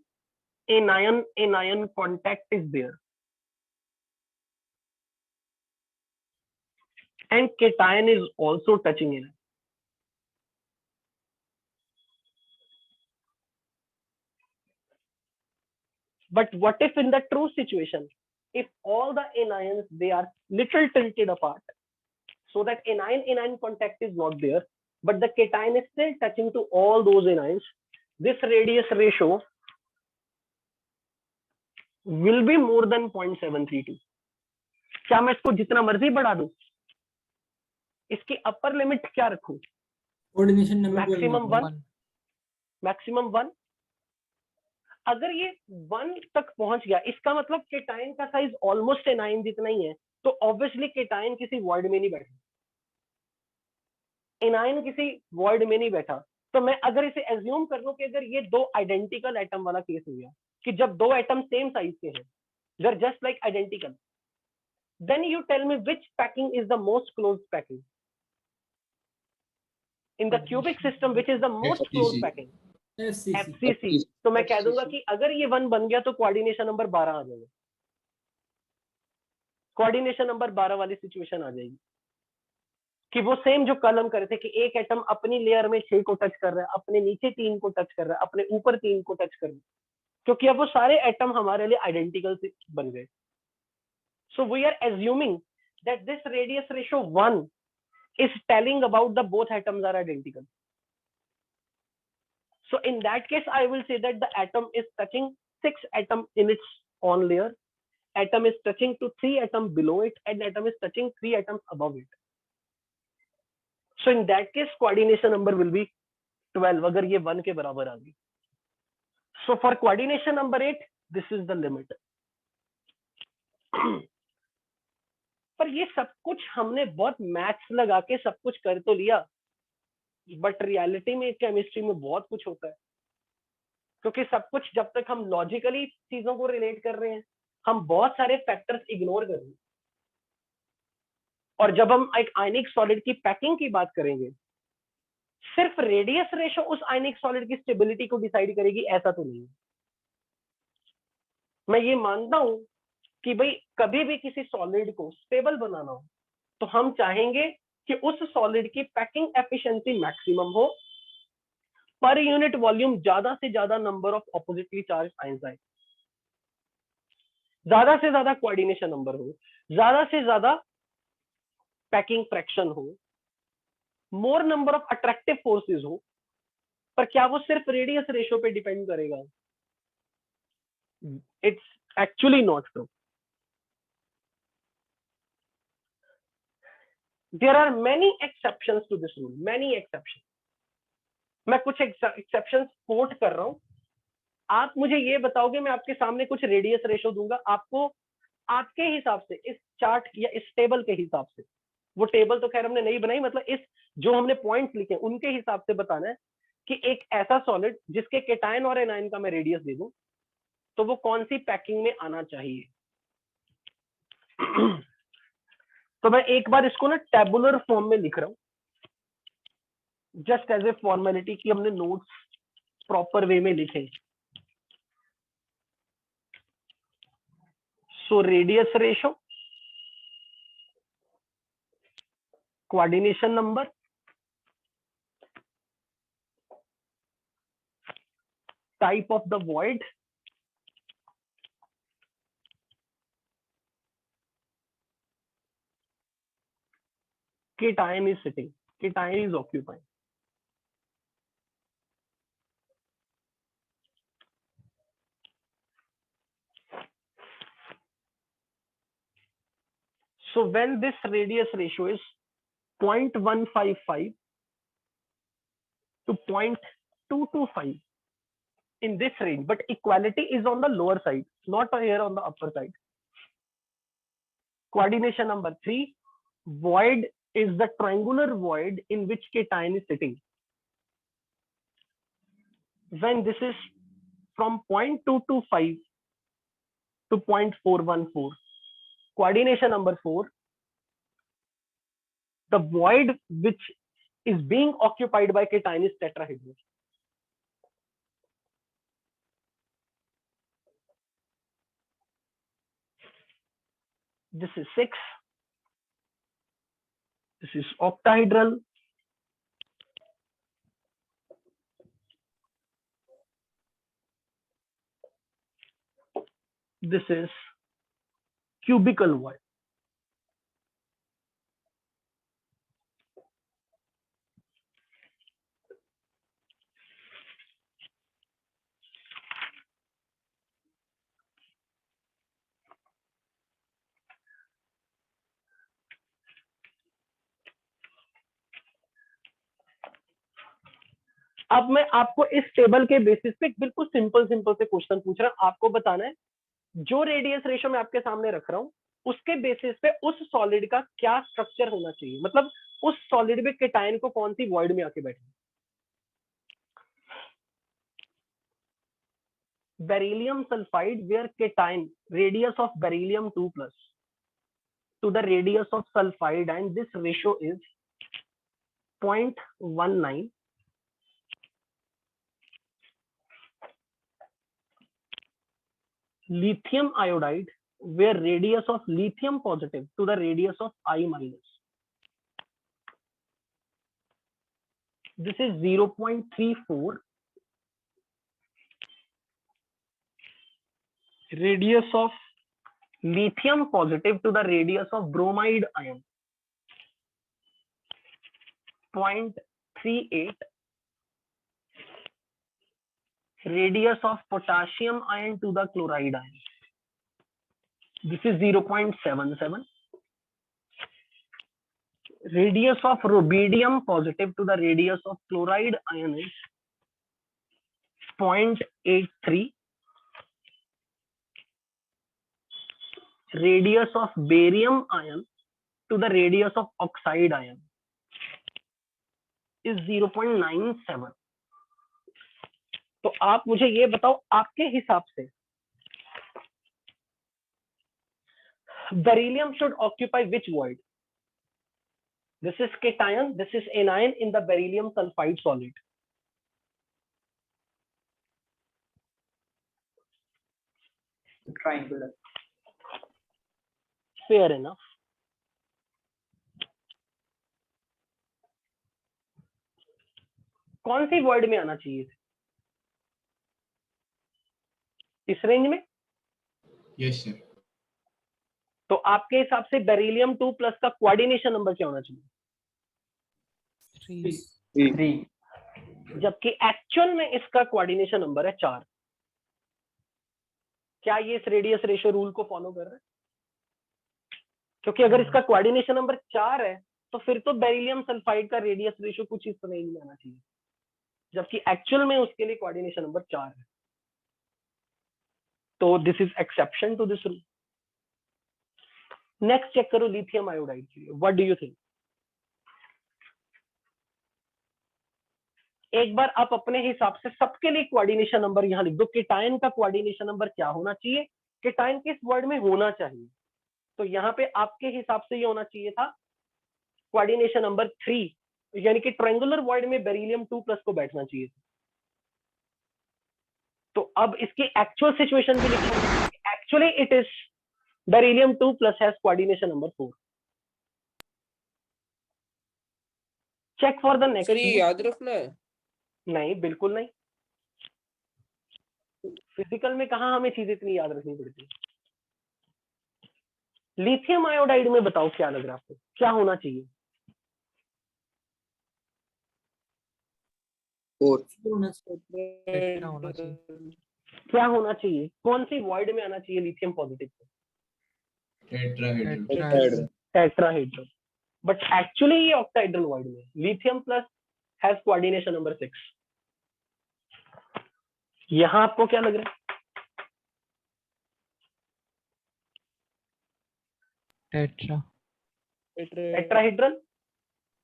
anion contact is there and cation is also touching in it. But what if in the true situation, if all the anions they are little tilted apart, so that anion contact is not there, but the cation is still touching to all those anions, this radius ratio will be more than 0.732. क्या मैं इसको जितना मर्जी बढ़ा दूं? इसकी upper limit क्या रखूं? Coordination number maximum 1। अगर ये 1 तक पहुंच गया, इसका मतलब केटायन का साइज ऑलमोस्ट एनायन जितना ही है, तो ऑब्वियसली केटायन किसी वॉइड में नहीं बैठा, एनायन किसी वॉइड में नहीं बैठा। तो मैं अगर इसे एज्यूम कर लूं कि अगर ये दो आइडेंटिकल एटम वाला केस हो गया कि जब दो एटम सेम साइज के हैं, they are just like identical, then you tell me which packing is the most close packing in the cubic system, which is the most close packing? FCC। तो मैं कह दूंगा कि अगर ये 1 बन गया तो कोऑर्डिनेशन नंबर 12 आ जाएगा, कोऑर्डिनेशन नंबर 12 वाली सिचुएशन आ जाएगी कि वो सेम जो कल हम कर रहे थे कि एक एटम अपनी लेयर में 6 को टच कर रहा है, अपने नीचे 3 को टच कर रहा है, अपने ऊपर 3 को टच कर रहा है, क्योंकि अब वो सारे एटम हमारे लिए आइडेंटिकल बन गए। So we are assuming that this radius ratio 1 is telling about the both atoms are identical. So in that case, I will say that the atom is touching 6 atoms in its own layer, atom is touching to 3 atoms below it, and atom is touching 3 atoms above it. So in that case, coordination number will be 12 अगर ये 1 के बराबर आ गई। So for coordination number 8, this is the limit. पर ये सब कुछ हमने बहुत मैथ्स लगा के सब कुछ कर तो लिया, बट रियलिटी में केमिस्ट्री में बहुत कुछ होता है, क्योंकि सब कुछ जब तक हम लॉजिकली चीजों को रिलेट कर रहे हैं, हम बहुत सारे फैक्टर्स इग्नोर कर रहे हैं। और जब हम एक आयनिक सॉलिड की पैकिंग की बात करेंगे, सिर्फ रेडियस रेशो उस आयनिक सॉलिड की स्टेबिलिटी को डिसाइड करेगी, ऐसा तो नहीं है। मैं ये मानता हूं कि भाई कभी भी किसी सॉलिड को स्टेबल बनाना हो तो हम चाहेंगे कि उस सॉलिड की पैकिंग एफिशिएंसी मैक्सिमम हो, पर यूनिट वॉल्यूम ज्यादा से ज्यादा number of oppositely charge ions आए, ज्यादा से ज्यादा कोऑर्डिनेशन नंबर हो, ज्यादा से ज्यादा पैकिंग फ्रैक्शन हो, more number of attractive forces हो। पर क्या वो सिर्फ रेडियस रेशो पे डिपेंड करेगा? It's actually not true. There are many exceptions to this rule, many exception. मैं कुछ एक्सेप्शंस कोट कर रहा हूं, आप मुझे ये बताओगे, मैं आपके सामने कुछ रेडियस रेशो दूंगा, आपको आपके हिसाब से इस चार्ट या इस टेबल के हिसाब से, वो टेबल तो खैर हमने नहीं बनाई, मतलब इस जो हमने पॉइंट्स लिखे उनके हिसाब से बताना है कि एक ऐसा सॉलिड जिसके केटायन और एनायन का मैं रेडियस दे दूं तो वो कौन सी पैकिंग में आना चाहिए। तो मैं एक बार इसको ना टेबुलर फॉर्म में लिख रहा हूं, जस्ट एज ए फॉर्मेलिटी कि हमने नोट्स प्रॉपर वे में लिखे। So radius ratio, coordination number, type of the void, cation is sitting, cation is occupying. So when this radius ratio is 0.155 to 0.225 in this range, but equality is on the lower side, not here on the upper side. Coordination number 3, void is the triangular void in which cation is sitting. When this is from 0.225 to 0.414. Coordination number 4, the void which is being occupied by cation is tetrahedral. This is 6. This is octahedral. This is cubical void. अब मैं आपको इस table के basis पे बिल्कुल simple से question पूछ रहा हूं, आपको बताना है जो रेडियस रेशो मैं आपके सामने रख रहा हूं उसके बेसिस पे उस सॉलिड का क्या स्ट्रक्चर होना चाहिए, मतलब उस सॉलिड में केटायन को कौन सी वॉइड में आके बैठे। Beryllium sulphide where cation radius of beryllium 2+ to the radius of sulfide and this ratio is 0.19. Lithium iodide where radius of lithium positive to the radius of I minus. This is 0.34. Radius of lithium positive to the radius of bromide ion 0.38. Radius of potassium ion to the chloride ion, this is 0.77. Radius of rubidium positive to the radius of chloride ion is 0.83. Radius of barium ion to the radius of oxide ion is 0.97. तो आप मुझे ये बताओ आपके हिसाब से beryllium should occupy which void? This is cation, this is anion in the beryllium sulfide solid. triangular. Fair enough. कौन सी word में आना चाहिए थे? इस रेंज में? Yes sir. तो आपके हिसाब से बेरिलियम 2 प्लस का कोऑर्डिनेशन नंबर क्या होना चाहिए? 3. जबकि एक्चुअल में इसका कोऑर्डिनेशन नंबर है 4। क्या ये इस रेडियस रेशियो रूल को फॉलो कर रहा है? क्योंकि अगर इसका कोऑर्डिनेशन नंबर 4 है तो फिर तो बेरिलियम सल्फाइड का रेडियस रेशियो कुछ इस रेंज में आना चाहिए, जबकि एक्चुअल में उसके लिए कोऑर्डिनेशन नंबर 4 है। तो this is exception to this rule. Next check करो लिथियम आयोडाइड के लिए, व्हाट डू यू थिंक? एक बार आप अपने हिसाब से सबके लिए कोऑर्डिनेशन नंबर यहां लिख दो। केटायन का कोऑर्डिनेशन नंबर क्या होना चाहिए, केटायन किस वर्ड में होना चाहिए? तो यहाँ पे आपके हिसाब से ये होना चाहिए था कोऑर्डिनेशन नंबर 3, यानी कि ट्रायंगुलर वर्ड में बेरिलियम 2 प्लस को बैठना चाहिए। तो अब इसकी एक्चुअल सिचुएशन भी लिखो। Actually it is beryllium 2 plus has coordination number 4। Check for the next. Sir ये याद रखना है? नहीं, बिल्कुल नहीं। फिजिकल में कहाँ हमें चीजें इतनी याद रखनी पड़ती है। लिथियम आयोडाइड में बताओ क्या लग रहा है आपको, क्या होना चाहिए? 4 क्या होना चाहिए? कौन सी वर्ड में आना चाहिए लिथियम पॉजिटिव को? टेट्राहेड्रल। टेट्राहेड्रल। बट एक्चुअली ये ऑक्टाहेड्रल वर्ड में lithium plus has coordination number 6। यहां आपको क्या लग रहा है? Tetrahedral,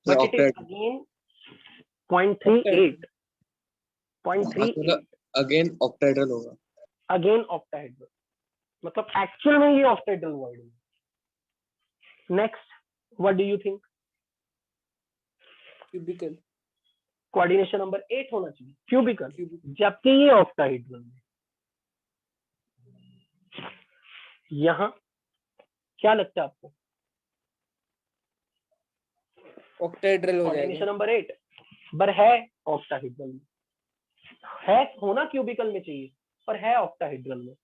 but it is again 0.38 0.38 again octahedral होगा। अगेन ऑक्टाहेड्रल, मतलब एक्चुअल में ये ऑक्टाहेड्रल वर्ड है। Next, what do you think? Cubical. Coordination number 8 होना चाहिए, क्यूबिकल, जबकि ये ऑक्टाहेड्रल है। यहां क्या लगता है आपको? ऑक्टाहेड्रल हो कोऑर्डिनेशन जाएगा। नंबर 8 पर है ऑक्टाहेड्रल में, है होना क्यूबिकल में चाहिए पर है ऑक्टाहेड्रल में।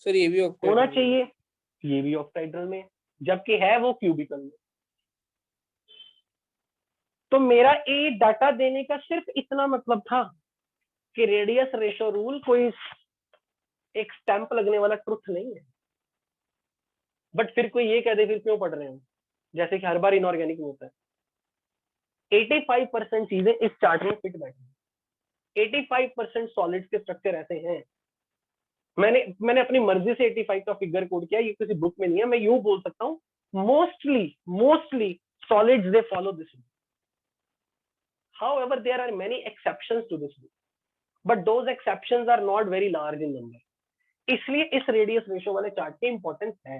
सर ये भी होना ऑक्टाहेड्रल चाहिए, ये भी ऑक्टाहेड्रल में, जबकि है वो क्यूबिकल में। तो मेरा ये डाटा देने का सिर्फ इतना मतलब था कि रेडियस रेशो रूल कोई एक स्टैंप लगने वाला ट्रुथ नहीं है। बट फिर कोई ये कह दे फिर क्यों पढ़ रहे हो, जैसे कि हर बार इनऑर्गेनिक में होता है। 85% चीजें इस चार्ट में फिट बैठी। 85% सॉलिड्स के स्ट्रक्चर ऐसे हैं। मैंने अपनी मर्जी से 85 का फिगर कोड किया, ये किसी बुक में नहीं है। मैं यूं बोल सकता हूँ, mostly solids they follow this rule. However, there are many exceptions to this rule, but those exceptions are not very large in number. इसलिए इस रेडियस रेशियो वाले चार्ट की इंपॉर्टेंस है,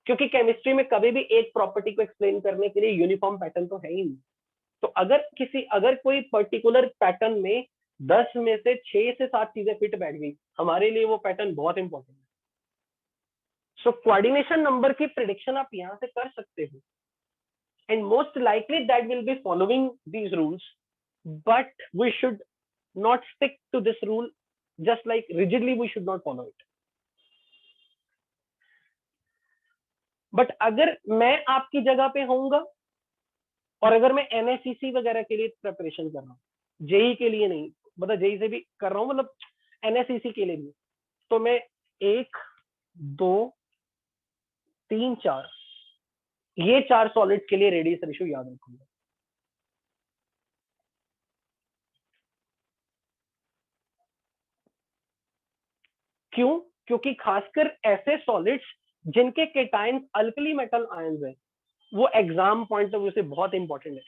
क्योंकि केमिस्ट्री में कभी भी एक प्रॉपर्टी को एक्सप्लेन करने के लिए यूनिफॉर्म पैटर्न तो है ही नहीं। तो अगर कोई पर्टिकुलर पैटर्न में 10 में से 6 से 7 चीजें फिट बैठ गई, हमारे लिए वो पैटर्न बहुत इंपॉर्टेंट है। सो कोऑर्डिनेशन नंबर की प्रिडिक्शन आप यहां से कर सकते हो, and most likely that will be following these rules, but we should not stick to this rule just like rigidly. We should not follow it. But अगर मैं आपकी जगह पे होऊंगा और अगर मैं NSCC वगैरह के लिए प्रिपरेशन कर रहा हूँ, जेई के लिए नहीं, मतलब जेई से भी कर रहा हूँ, मतलब NSCC के लिए भी, तो मैं 1 2 3 4 ये 4 सॉलिड्स के लिए रेडियस रेशियो याद रखूंगा। क्यों? क्योंकि खासकर ऐसे सॉलिड्स जिनके केटाइंस अल्कली मेटल आयंस हैं, वो एग्जाम पॉइंट ऑफ व्यू से बहुत इंपॉर्टेंट है।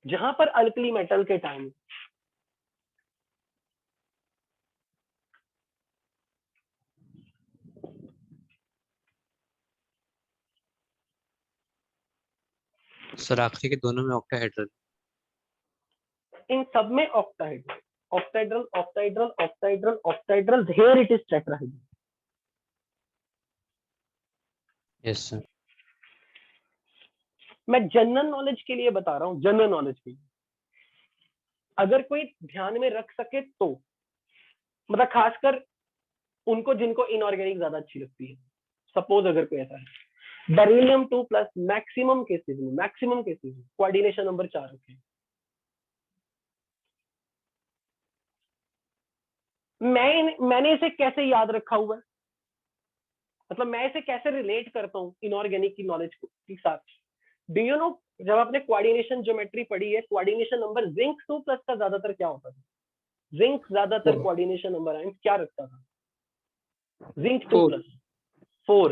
जहां पर अल्कली मेटल केटाइन सर आखिरी के दोनों में ऑक्टाहेड्रल। इन सब में octahedral, octahedral, octahedral, octahedral, octahedral, here it is tetrahedral. Yes sir. मैं जनरल नॉलेज के लिए बता रहा हूँ, जनरल नॉलेज के लिए, अगर कोई ध्यान में रख सके तो, मतलब खासकर उनको जिनको इनऑर्गेनिक ज्यादा अच्छी लगती है, सपोज अगर कोई ऐसा है, बेरिलियम 2 प्लस मैक्सिमम केसेस में कोऑर्डिनेशन नंबर 4 रखे। मैंने इसे कैसे याद रखा हुआ है, मतलब मैं इसे कैसे रिलेट करता हूँ इनऑर्गेनिक की नॉलेज के साथ। डू यू नो, जब आपने कोऑर्डिनेशन ज्योमेट्री पढ़ी है, कोऑर्डिनेशन नंबर जिंक 2 प्लस का ज्यादातर क्या होता था? जिंक ज्यादातर कोऑर्डिनेशन नंबर क्या रखता था? Zinc 2 plus 4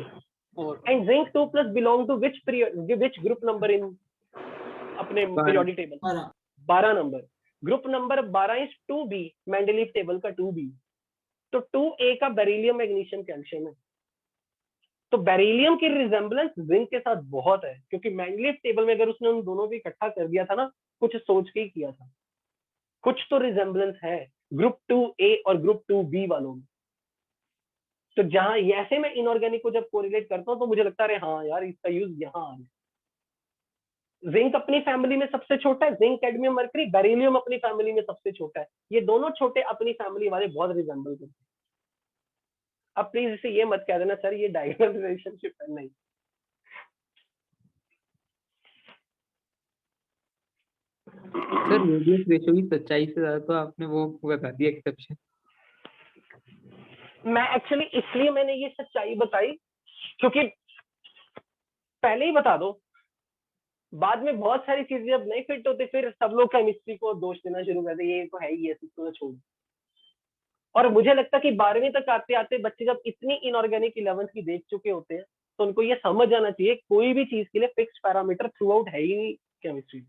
and zinc 2 plus belong to which group number in अपने periodic table? 12 number. Group number 12 is 2b, Mendeleev table का 2b। तो 2a का बेरिलियम, मैग्नीशियम, कैल्शियम है। तो बेरिलियम की रिजेंबलेंस जिंक के साथ बहुत है, क्योंकि मेंडलीव टेबल में अगर उसने उन दोनों को इकट्ठा कर दिया था ना, कुछ सोच के ही किया था, कुछ तो रिजेंबलेंस है ग्रुप 2a और ग्रुप 2b वालों में। तो जहां ऐसे में इनऑर्गेनिक को जब कोरिलेट करता हूं तो मुझे लगता है हाँ यार, इसका यूज यहाँ आ गया। जिंक अपनी फैमिली में सबसे छोटा है, जिंक, कैडमियम, मरकरी। बेरिलियम अपनी फैमिली में सबसे छोटा है। ये दोनों छोटे अपनी फैमिली वाले बहुत रिजेंबल करते हैं। अब प्लीज इसे ये मत कह देना सर ये डायगोनल रिलेशनशिप है, नहीं। सर रेडियस रेशियो की सच्चाई से ज्यादा तो आपने वो बता दिया एक्सेप्शन। मैं एक्चुअली इसलिए मैंने ये सच्चाई बताई क्योंकि पहले ही बता दो, बाद में बहुत सारी चीजें जब नहीं फिट होती फिर सब लोग केमिस्ट्री को दोष देना शुरू करते, ये तो है ही, ऐसे तो छोड़। और मुझे लगता है कि 12वीं तक आते आते बच्चे जब इतनी इनऑर्गेनिक 11th की देख चुके होते हैं तो उनको ये समझ आना चाहिए कोई भी चीज के लिए फिक्स पैरामीटर थ्रू आउट है ही नहीं केमिस्ट्री।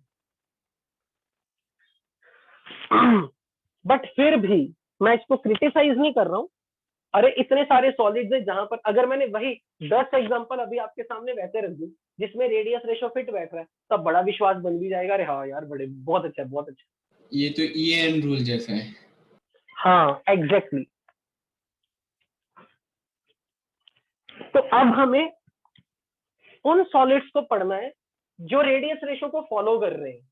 बट फिर भी मैं इसको क्रिटिसाइज नहीं कर रहा हूँ। अरे इतने सारे सॉलिड्स है जहां पर अगर मैंने वही 10 एग्जांपल अभी आपके सामने वैसे रख दी जिसमें रेडियस रेशो फिट बैठ रहा है, तब बड़ा विश्वास बन भी जाएगा, अरे हाँ यार बड़े बहुत अच्छा है, बहुत अच्छा। ये तो EN रूल जैसा है। हाँ एग्जैक्टली। तो अब हमें उन सॉलिड्स को पढ़ना है जो रेडियस रेशो को फॉलो कर रहे हैं,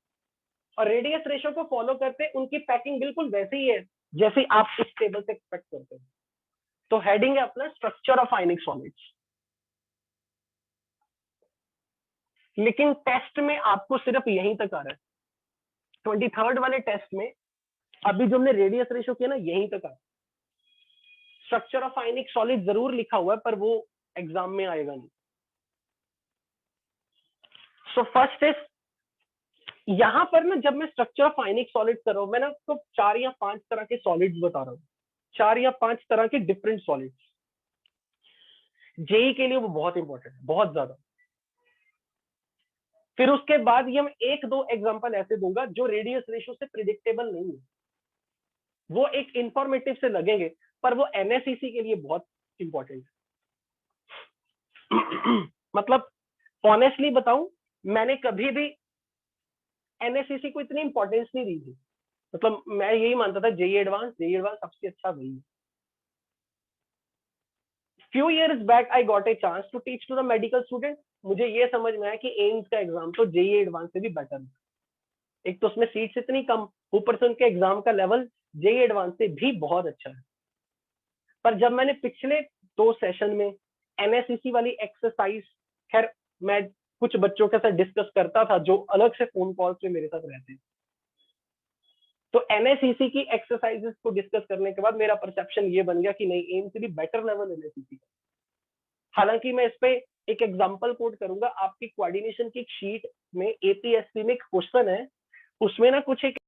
और रेडियस रेशो को फॉलो करते उनकी पैकिंग बिल्कुल वैसे ही है जैसे आप इस टेबल से एक्सपेक्ट करते हैं। तो हेडिंग है अपना स्ट्रक्चर ऑफ आयनिक सॉलिड्स। लेकिन टेस्ट में आपको सिर्फ यहीं तक आ रहा है, 23rd वाले टेस्ट में अभी जो हमने रेडियस रेशो किया ना यहीं तक आ रहा है। स्ट्रक्चर ऑफ आयनिक सॉलिड जरूर लिखा हुआ है पर वो एग्जाम में आएगा नहीं। सो फर्स्ट इज, यहां पर ना जब मैं स्ट्रक्चर ऑफ आयनिक सॉलिड कर रहा हूं, मैं ना आपको 4 या 5 तरह के सॉलिड्स बता रहा हूं, 4 या 5 तरह के डिफरेंट सॉलिड्स। जेई के लिए वो बहुत इंपॉर्टेंट है, बहुत ज्यादा। फिर उसके बाद ये मैं 1-2 एग्जांपल ऐसे दूंगा जो रेडियस रेशो से प्रिडिक्टेबल नहीं है, वो एक इंफॉर्मेटिव से लगेंगे पर वो एनएसईसी के लिए बहुत इंपॉर्टेंट है। मतलब ऑनेस्टली बताऊं, मैंने कभी भी एनएसईसी को इतनी इंपॉर्टेंस नहीं दी थी। मतलब मैं यही मानता था जेई एडवांस सबसे अच्छा वही है। few years back I got a chance to teach to the medical student। मुझे ये समझ में आया कि एम्स का एग्जाम तो जेई एडवांस से भी बेटर है। एक तो उसमें सीट्स इतनी कम, ऊपर से उनके एग्जाम का लेवल जेई एडवांस से भी बहुत अच्छा है। पर जब मैंने पिछले 2 सेशन में एनएसईसी वाली एक्सरसाइज, खैर मैं कुछ बच्चों के साथ डिस्कस करता था जो अलग से फोन कॉल पे मेरे साथ रहते हैं, तो एनएसईसी की एक्सरसाइजेस को डिस्कस करने के बाद मेरा परसेप्शन ये बन गया कि नहीं, एम से भी बेटर लेवल एनएसईसी का। हालांकि मैं इस पे एक एग्जांपल कोट करूंगा, आपकी कोऑर्डिनेशन की एक शीट में एपीएससी में एक क्वेश्चन है, उसमें ना कुछ एक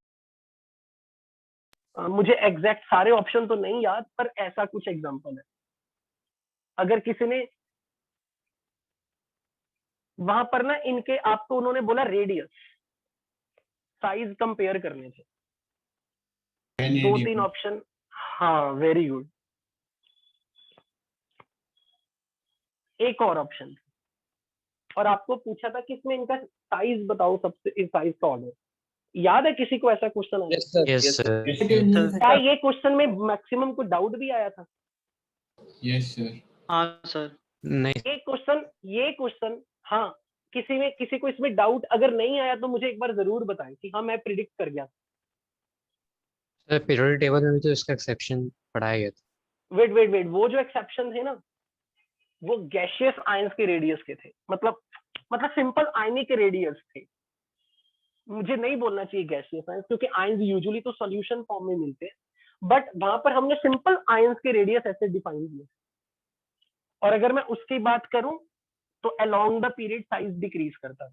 मुझे एग्जैक्ट सारे ऑप्शन तो नहीं याद पर ऐसा कुछ एग्जांपल है। अगर किसी ने वहां पर ना इनके आपको उन्होंने बोला रेडियस साइज कंपेयर करने थे, 2-3 ऑप्शन। हाँ वेरी गुड। एक और ऑप्शन, और आपको पूछा था कि इसमें इनका साइज बताओ, सबसे इस साइज का ऑर्डर याद है किसी को? ऐसा क्वेश्चन आया? Yes sir, yes yes sir. Sir. क्या ये क्वेश्चन में मैक्सिमम को डाउट भी आया था? Yes sir. हाँ सर। नहीं ये क्वेश्चन हाँ, किसी को इसमें डाउट अगर नहीं आया तो मुझे एक बार जरूर बताएं कि हाँ मैं प्रिडिक्ट कर गया। सर, पीरियोडिक टेबल में भी तो इसका एक्सेप्शन पढ़ाया गया था। वेट, वो जो एक्सेप्शन थे ना, वो गैशियस आयंस के रेडियस के थे, मतलब सिंपल आयनिक रेडियस थे। मुझे नहीं बोलना चाहिए गैसियस आयंस, क्योंकि आयंस यूजुअली तो सॉल्यूशन फॉर्म में मिलते हैं, बट वहां पर हमने सिंपल आयंस के रेडियस ऐसे डिफाइन किए। और अगर मैं उसकी बात करूं तो along the period size decrease करता है,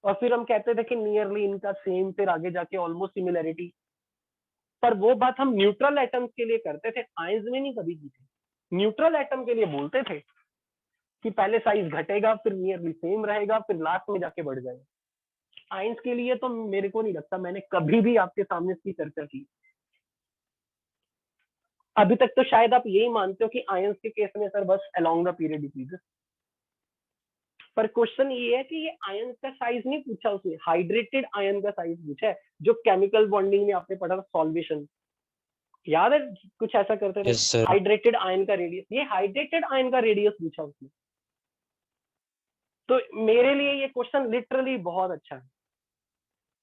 और फिर हम कहते थे कि नियरली इनका सेम, फिर आगे जाके ऑलमोस्ट सिमिलैरिटी। पर वो बात हम न्यूट्रल एटम्स के लिए करते थे, आयंस में नहीं कभी की थी। न्यूट्रल एटम के लिए बोलते थे कि पहले साइज घटेगा, फिर नियरली सेम रहेगा, फिर लास्ट में जाके बढ़ जाएगा। आयंस के लिए तो मेरे को नहीं लगता मैंने कभी भी आपके सामने इसकी चर्चा की। अभी तक तो शायद आप यही मानते हो कि आयंस के केस में सर बस अलोंग द पीरियड डिक्रीजेस, पर क्वेश्चन ये है कि ये आयन का साइज नहीं पूछा उसने, हाइड्रेटेड आयन का साइज पूछा है, जो केमिकल बॉन्डिंग में आपने पढ़ा था सॉल्वेशन, याद है कुछ ऐसा करते थे? Yes sir. हाइड्रेटेड आयन का रेडियस, ये हाइड्रेटेड आयन का रेडियस पूछा उसने। तो मेरे लिए ये क्वेश्चन लिटरली बहुत अच्छा है,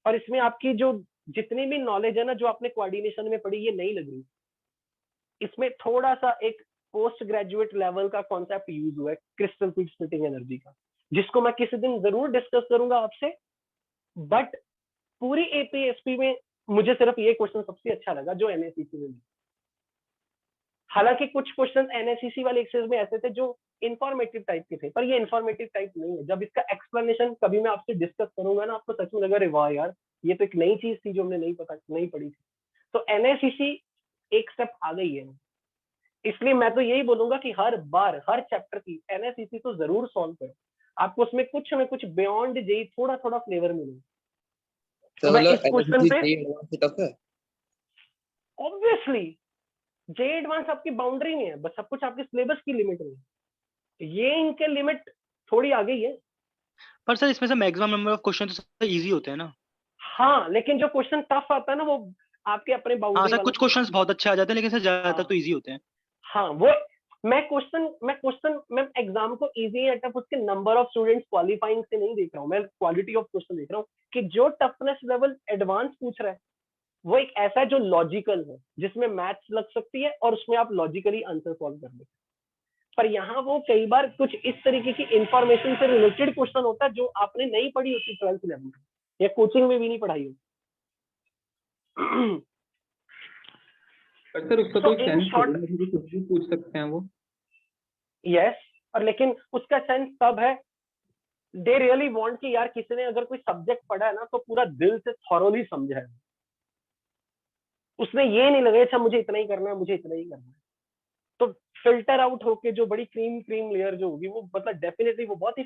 और इसमें आपकी जो जितनी भी नॉलेज है ना, जो आपने कोऑर्डिनेशन में पढ़ी, ये नहीं लग रही। इसमें थोड़ा सा एक पोस्ट ग्रेजुएट लेवल का कॉन्सेप्ट यूज हुआ है, क्रिस्टल फील्ड स्प्लिटिंग एनर्जी का, जिसको मैं किसी दिन जरूर डिस्कस करूंगा आपसे। बट पूरी एपीएसपी में मुझे सिर्फ ये क्वेश्चन सबसे अच्छा लगा जो एनएसीसी में मिला। हालांकि कुछ क्वेश्चन एनएसीसी वाले एक्सरसाइज में ऐसे थे जो इंफॉर्मेटिव टाइप के थे, पर ये इंफॉर्मेटिव टाइप नहीं है। जब इसका एक्सप्लेनेशन कभी मैं आपसे डिस्कस करूंगा ना, आपको सच में लगा, अरे वाह यार, ये तो एक नई चीज थी जो हमने नहीं पढ़ी थी। तो एनएसीसी एक स्टेप आ गई है, इसलिए मैं तो यही बोलूंगा कि हर बार हर चैप्टर की एनएसीसी तो जरूर सॉल्व करो, आपको उसमें कुछ ना कुछ बियॉन्ड जेई थोड़ा थोड़ा फ्लेवर मिलेगा। तो मैं इस क्वेश्चन पे टफ है। ऑब्वियसली जे एडवांस आपकी बाउंड्री में है, बस सब कुछ आपके सिलेबस की लिमिट में है। ये इनके लिमिट थोड़ी आ गई है। पर सर इसमें से मैक्सिमम नंबर ऑफ क्वेश्चन तो इजी होते हैं ना? हाँ, लेकिन जो क्वेश्चन टफ आता है ना, वो आपके अपने हाँ बाउंड्री सर, वाला। कुछ क्वेश्चंस बहुत अच्छे आ जाते हैं, लेकिन सर ज्यादातर तो इजी होते हैं। हाँ, वो मैं एग्जाम को इजी या टफ उसके नंबर ऑफ स्टूडेंट्स क्वालिफाइंग से नहीं देख रहा हूँ, मैं क्वालिटी ऑफ क्वेश्चन देख रहा हूँ कि जो टफनेस लेवल एडवांस पूछ रहा है वो एक ऐसा है जो लॉजिकल है, जिसमें मैथ्स लग सकती है और उसमें आप लॉजिकली आंसर सॉल्व कर लेते। पर यहाँ वो कई बार कुछ इस तरीके की इंफॉर्मेशन से रिलेटेड क्वेश्चन होता है जो आपने नहीं पढ़ी होती 12th लेवल में, या कोचिंग में भी नहीं पढ़ाई होती। पर सर उसका So, कोई in सेंस short- नहीं, कुछ भी पूछ सकते हैं वो। यस, और लेकिन उसका सेंस तब है, दे रियली वांट कि यार किसी ने अगर कोई सब्जेक्ट पढ़ा है ना तो पूरा दिल से थॉरोली समझा है, उसने ये नहीं लगा अच्छा मुझे इतना ही करना है, मुझे इतना ही करना है। तो फिल्टर आउट होके जो बड़ी क्रीम लेयर जो होगी, वो मतलब डेफिनेटली वो बहुत ही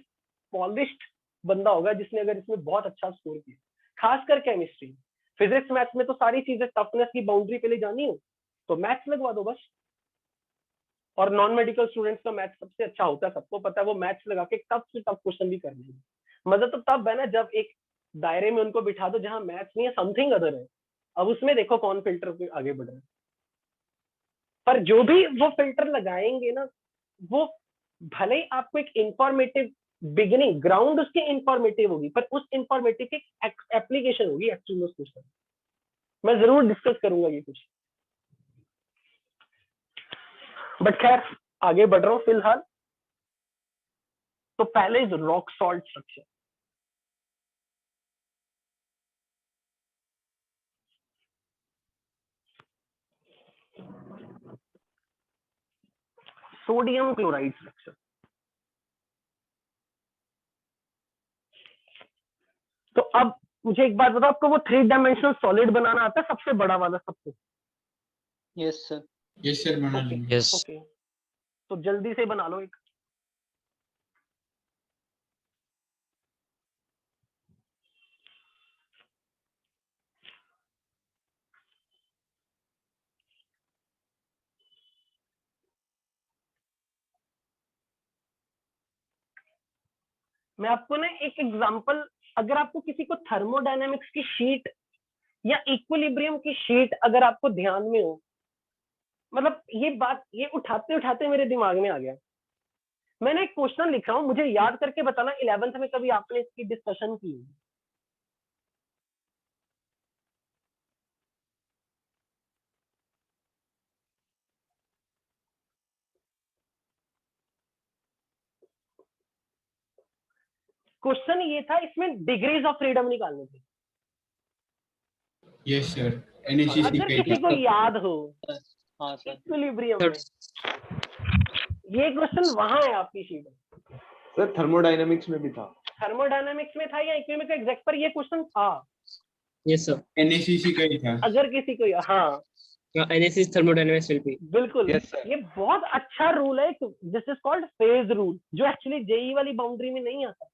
पॉलिश्ड बंदा होगा जिसने अगर इसमें बहुत अच्छा स्कोर किया। खासकर केमिस्ट्री, फिजिक्स मैथ्स में तो सारी चीजें टफनेस की बाउंड्री पे ले जानी हो तो मैथ्स लगवा दो बस। और नॉन मेडिकल स्टूडेंट्स का मैथ्स सबसे अच्छा होता है, सबको पता है, वो मैथ्स लगा के टफ से टफ क्वेश्चन भी कर लेंगे। मजा तो तब है ना जब एक दायरे में उनको बिठा दो जहां मैथ्स नहीं है, समथिंग अदर है, अब उसमें देखो कौन फिल्टर पे आगे बढ़ रहा है। पर जो भी वो फिल्टर लगाएंगे ना, वो भले ही आपको एक इंफॉर्मेटिव बिगिनिंग, ग्राउंड उसकी इंफॉर्मेटिव होगी, पर उस इंफॉर्मेटिव की एप्लीकेशन होगी एक्चुअली उस क्वेश्चन। मैं जरूर डिस्कस करूंगा ये कुछ, बट खैर आगे बढ़ रहा हूं फिलहाल। तो पहले rock salt structure, sodium chloride structure. तो अब मुझे एक बात बताओ, आपको वो 3 डायमेंशनल सॉलिड बनाना आता है, सबसे बड़ा वाला सबको? Yes sir. यस सर, बना लेंगे। यस। ओके, तो जल्दी से बना लो एक। मैं आपको ना एक एग्जांपल, अगर आपको किसी को थर्मोडायनेमिक्स की शीट या इक्विलिब्रियम की शीट अगर आपको ध्यान में हो, मतलब ये बात ये उठाते उठाते मेरे दिमाग में आ गया। मैंने एक क्वेश्चन लिखा हूं, मुझे याद करके बताना 11th में कभी आपने इसकी डिस्कशन की होगी। क्वेश्चन ये था, इसमें डिग्रीज ऑफ फ्रीडम निकालने थे। यस सर, एनएसीसी अगर का ही किसी था। को याद हो हाँ सर। इक्विलिब्रियम में, ये क्वेश्चन वहां है आपकी शीट में। सर थर्मोडायनेमिक्स में भी था। थर्मोडायनेमिक्स में था या इक्विलिब्रियम का एग्जैक्ट पर ये क्वेश्चन था। यस सर, एनएसीसी का ही था। अगर किसी को हाँ एनालिसिस थर्मोडायनेमिक्स विल बी। बिल्कुल। Yes, sir. ये बहुत अच्छा रूल है, this is called phase rule, जो एक्चुअली जेई वाली बाउंड्री में नहीं आता।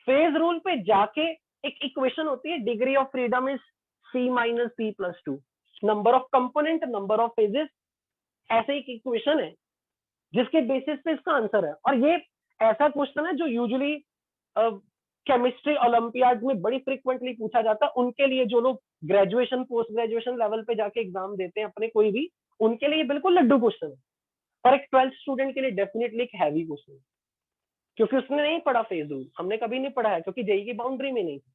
फेज रूल पे जाके एक इक्वेशन होती है, degree of freedom is c minus p plus 2, number of component, number of phases, ऐसे एक इक्वेशन है जिसके बेसिस पे इसका आंसर है। और ये ऐसा क्वेश्चन है जो यूजुअली केमिस्ट्री ओलंपियाड में बड़ी फ्रीक्वेंटली पूछा जाता है। उनके लिए जो लोग ग्रेजुएशन पोस्ट ग्रेजुएशन लेवल पे जाके एग्जाम देते हैं अपने कोई भी, उनके लिए बिल्कुल लड्डू क्वेश्चन है, और एक 12th स्टूडेंट के लिए डेफिनेटली एक हैवी क्वेश्चन है, क्योंकि उसने नहीं पढ़ा फेज रूल, हमने कभी नहीं पढ़ा है, क्योंकि जेई की बाउंड्री में नहीं थी।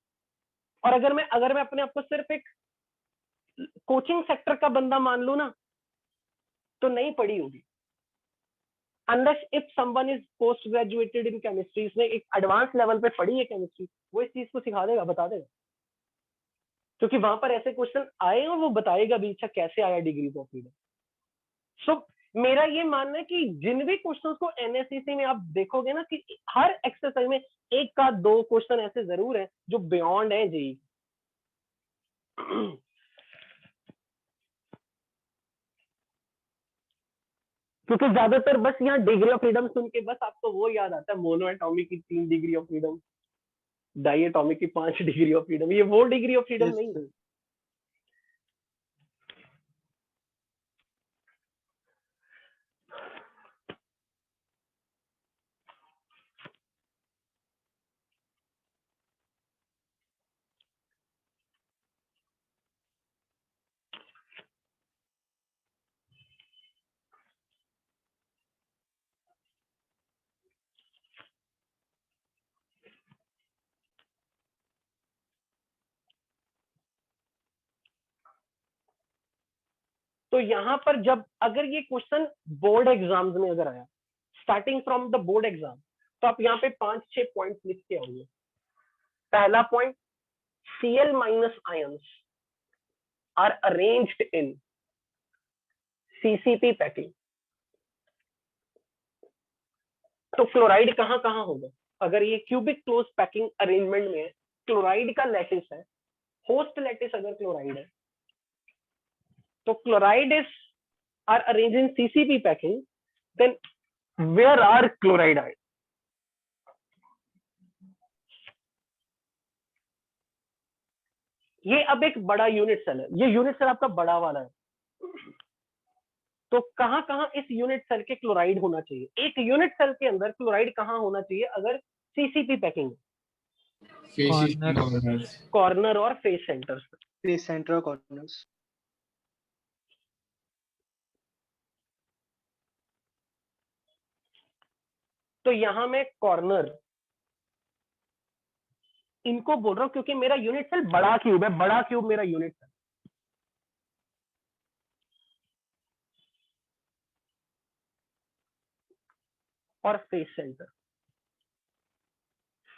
और अगर मैं अपने आप को सिर्फ एक कोचिंग सेक्टर का बंदा मान लूं ना, तो नहीं पढ़ी होगी। Unless if someone is post graduated in chemistry, इसने एक एडवांस लेवल पे पढ़ी है केमिस्ट्री, वो इस चीज को सिखा देगा, बता देगा, क्योंकि वहां पर ऐसे क्वेश्चन आए और वो बताएगा भी अच्छा कैसे आया डिग्रीज ऑफ फ्रीडम। सो मेरा ये मानना है कि जिन भी क्वेश्चंस को एनएससीसी में आप देखोगे ना, कि हर एक्सरसाइज में एक का दो क्वेश्चन ऐसे जरूर है जो बियॉन्ड है जेई। क्योंकि ज्यादातर बस यहाँ डिग्री ऑफ फ्रीडम सुन के बस आपको वो याद आता है, मोनो एटॉमिक की 3 degree of freedom, diatomic की 5 डिग्री ऑफ फ्रीडम। ये वो डिग्री ऑफ फ्रीडम नहीं है। तो यहाँ पर जब अगर ये क्वेश्चन बोर्ड एग्जाम्स में अगर आया, starting from the board exam, तो आप यहाँ पे 5-6 पॉइंट्स लिख के आओगे। पहला point, Cl minus ions are arranged in CCP packing. तो क्लोराइड कहाँ कहाँ होगा? अगर ये क्यूबिक क्लोज पैकिंग अरेंजमेंट में है, क्लोराइड का लैटिस है, होस्ट लैटिस अगर क्लोराइड है, तो chloride is are arranged in CCP packing, then where are chloride ion? ये अब एक बड़ा यूनिट सेल है, ये यूनिट सेल आपका बड़ा वाला है, तो कहां कहां इस यूनिट सेल के क्लोराइड होना चाहिए? एक यूनिट सेल के अंदर क्लोराइड कहां होना चाहिए अगर CCP पैकिंग? कॉर्नर और फेस सेंटर्स। फेस सेंटर और कॉर्नर्स। तो यहां मैं कॉर्नर इनको बोल रहा हूं क्योंकि मेरा यूनिट सेल बड़ा क्यूब है, बड़ा क्यूब मेरा यूनिट सेल। और face centre,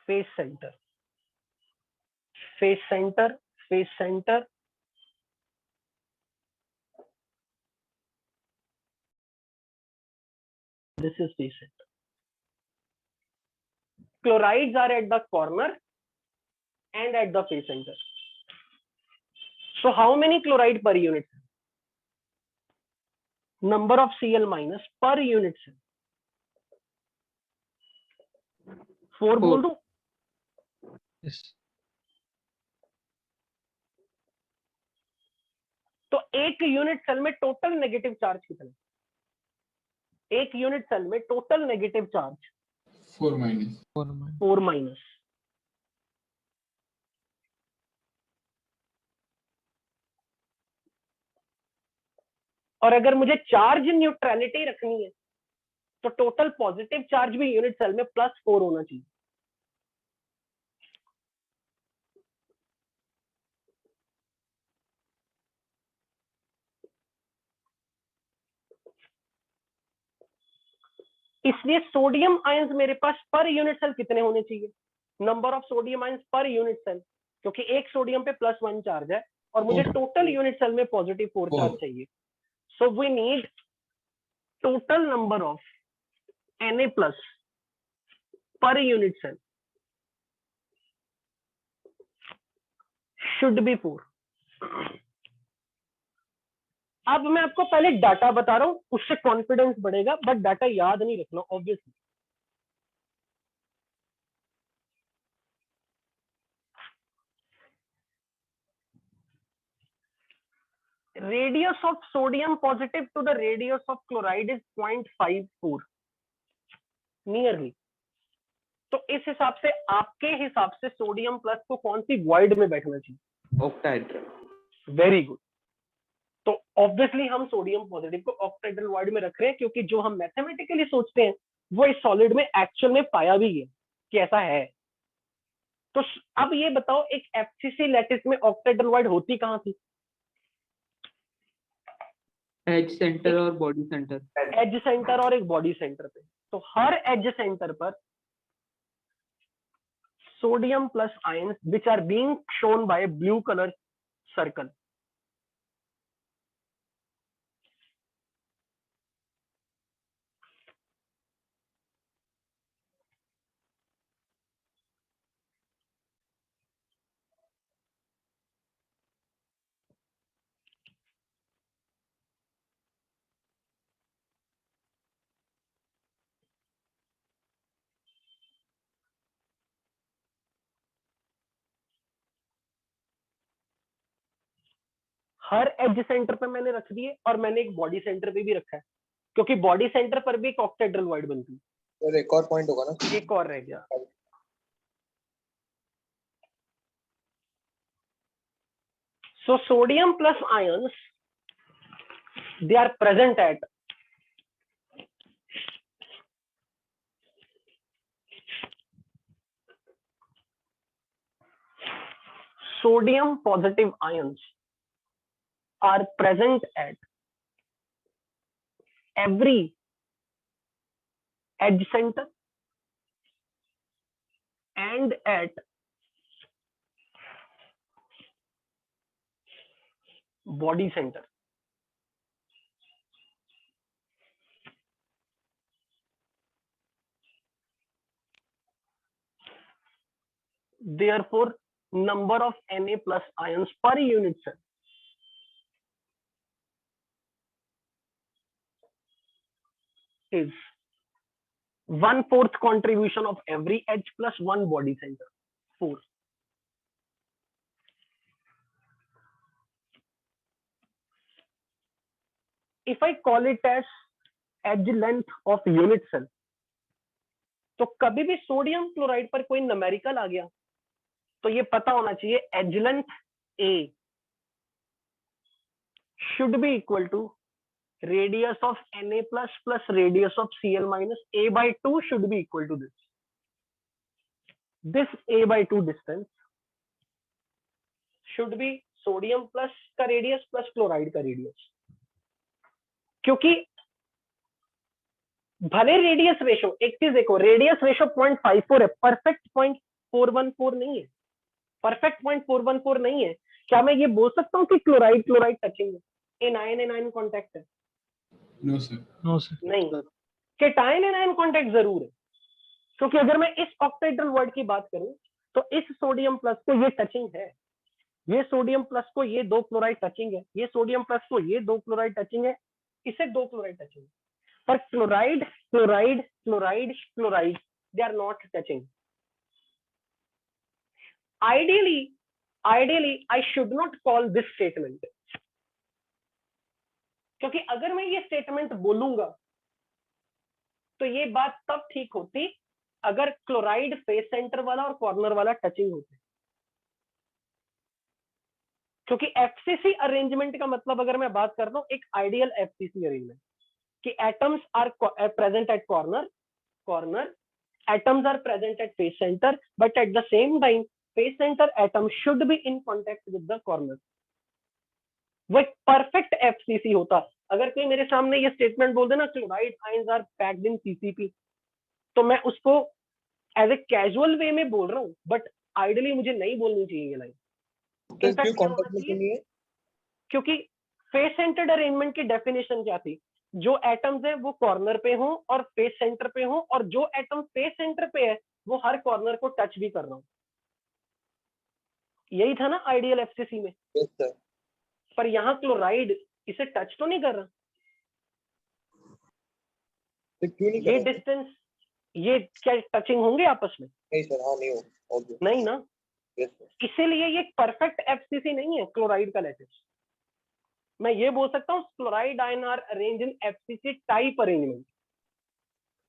face centre, face centre, face centre, this is face center. Chlorides are at the corner and at the face center. So how many chloride per unit cell? Number of Cl minus per unit cell. 4 बोल दूं? Yes. तो एक unit cell में total negative charge कितना? एक unit cell में total negative charge 4 minus. 4 minus. और अगर मुझे चार्ज न्यूट्रलिटी रखनी है तो टोटल पॉजिटिव चार्ज भी यूनिट सेल में +4 होना चाहिए। इसलिए सोडियम आयंस मेरे पास पर यूनिट सेल कितने होने चाहिए, number of sodium ions per unit cell, क्योंकि एक सोडियम पे +1 चार्ज है और मुझे टोटल यूनिट सेल में +4 चार्ज चाहिए। So we need total number of Na+ per unit cell should be 4। अब मैं आपको पहले डाटा बता रहा हूं, उससे कॉन्फिडेंस बढ़ेगा, बट डाटा याद नहीं रखना obviously. Radius of sodium positive to the radius of chloride is 0.54 nearly. तो इस हिसाब से आपके हिसाब से सोडियम प्लस को कौन सी वॉइड में बैठना चाहिए, ऑक्टाहेड्रल। Very good. तो ऑब्वियसली हम सोडियम पॉजिटिव को ऑक्टाहेड्रल वॉइड में रख रहे हैं, क्योंकि जो हम मैथमेटिकली सोचते हैं वो इस सॉलिड में एक्चुअल में पाया भी है कि ऐसा है। तो अब ये बताओ, एक एफसीसी लैटिस में ऑक्टाहेड्रल वॉइड होती कहां थी? एज सेंटर और बॉडी सेंटर। एज सेंटर और एक बॉडी सेंटर पे। तो हर एज सेंटर पर sodium plus ions which are being shown by blue colour circle, हर एज सेंटर पे मैंने रख दिए और मैंने एक बॉडी सेंटर पे भी रखा है, क्योंकि बॉडी सेंटर पर भी एक ऑक्टाहेड्रल वॉइड बनती है। सर एक और पॉइंट होगा ना, एक और रह गया। So sodium plus ions, they are present at sodium positive ions are present at every edge center and at body center. Therefore, number of Na plus ions per unit cell is 1/4 contribution of every edge plus 1 body center, 4. If I call it as edge length of unit cell, तो कभी भी sodium chloride पर कोई numerical आ गया तो ये पता होना चाहिए edge length A should be equal to radius of Na plus radius of Cl minus A/2 should be equal to this. This A/2 distance should be sodium plus का radius plus chloride का radius, क्योंकि भले radius ratio, एक चीज देखो, radius ratio 0.54 है, perfect 0.414 नहीं है, परफेक्ट 0.414 नहीं है। क्या मैं ये बोल सकता हूँ कि क्लोराइड क्लोराइड टचिंग है, एनायन कांटेक्ट है? No sir, no sir. नहीं, केटायन एनायन कांटेक्ट जरूर है, क्योंकि अगर मैं इस ऑक्टाहेड्रल वर्ड की बात करूं तो इस सोडियम प्लस को ये टचिंग है, ये सोडियम प्लस को ये 2 क्लोराइड टचिंग है, ये सोडियम प्लस को ये 2 क्लोराइड टचिंग है, इसे 2 क्लोराइड टचिंग है, पर chloride chloride chloride chloride they are not touching. Ideally I should not call this statement, क्योंकि अगर मैं ये स्टेटमेंट बोलूंगा तो ये बात तब ठीक होती अगर क्लोराइड फेस सेंटर वाला और कॉर्नर वाला टचिंग होते, क्योंकि एफसीसी अरेंजमेंट का मतलब अगर मैं बात करता हूँ एक आइडियल एफसीसी अरेंजमेंट कि atoms are present at corner atoms are present at face center but at the same time face center atom should be in contact with the corner. वो एक परफेक्ट एफसीसी होता। अगर कोई मेरे सामने ये statement बोल दे ना chloride ions are packed in CCP, तो मैं उसको एज ए कैजुअल वे में बोल रहा हूँ, बट आइडियली मुझे नहीं बोलनी चाहिए ये लाइन। क्यों कॉन्टेक्ट में क्यों नहीं है? क्योंकि फेस सेंटर्ड अरेंजमेंट की डेफिनेशन क्या थी? जो एटम्स है वो कॉर्नर पे हो और फेस सेंटर पे हो, और जो एटम फेस सेंटर पे है वो हर कॉर्नर को टच भी कर रहा हो। यही था ना आइडियल एफसीसी में। Yes, sir. पर यहाँ क्लोराइड इसे टच तो नहीं कर रहा। तो क्यों नहीं ये कर रहा? डिस्टेंस, ये क्या टचिंग होंगे आपस में? नहीं सर, हाँ नहीं हो, obvious. नहीं ना। Yes, sir. इसीलिए ये परफेक्ट एफसीसी नहीं है क्लोराइड का लैटिस। मैं ये बोल सकता हूँ chloride ion are arrange in FCC type arrangement.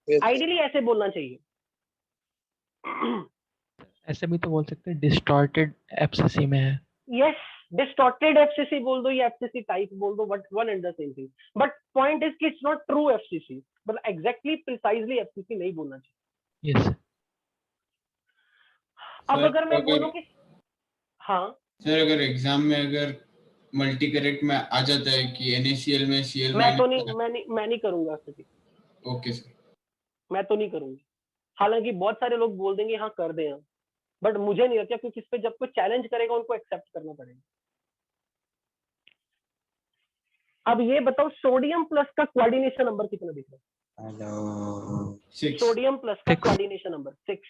Yes, sir. Ideally ऐसे बोलना चाहिए। ऐसे भी तो बोल सकते हैं डिस्टॉर्टेड एफसीसी में है। यस, डिस्टॉर्टेड एफसीसी बोल दो या एफसीसी टाइप बोल दो, but one and the same thing. But point is कि इट्स नॉट ट्रू एफसीसी, मतलब एग्जैक्टली प्रिसाइजली एफसीसी नहीं बोलना चाहिए। यस अब सर, अगर मैं बोलूं कि हाँ सर अगर एग्जाम में अगर मल्टी करेक्ट में आ जाता है कि NaCl में Cl मैं नहीं करूंगा एफसीसी। ओके सर, मैं तो नहीं करूंगी। हालांकि बहुत सारे लोग बोल देंगे हाँ कर दे, बट मुझे नहीं लगता, क्योंकि इस पे जब कोई चैलेंज करेगा उनको एक्सेप्ट करना पड़ेगा। अब ये बताओ सोडियम प्लस का कोऑर्डिनेशन नंबर कितना दिख रहा है? सोडियम प्लस का coordination number 6,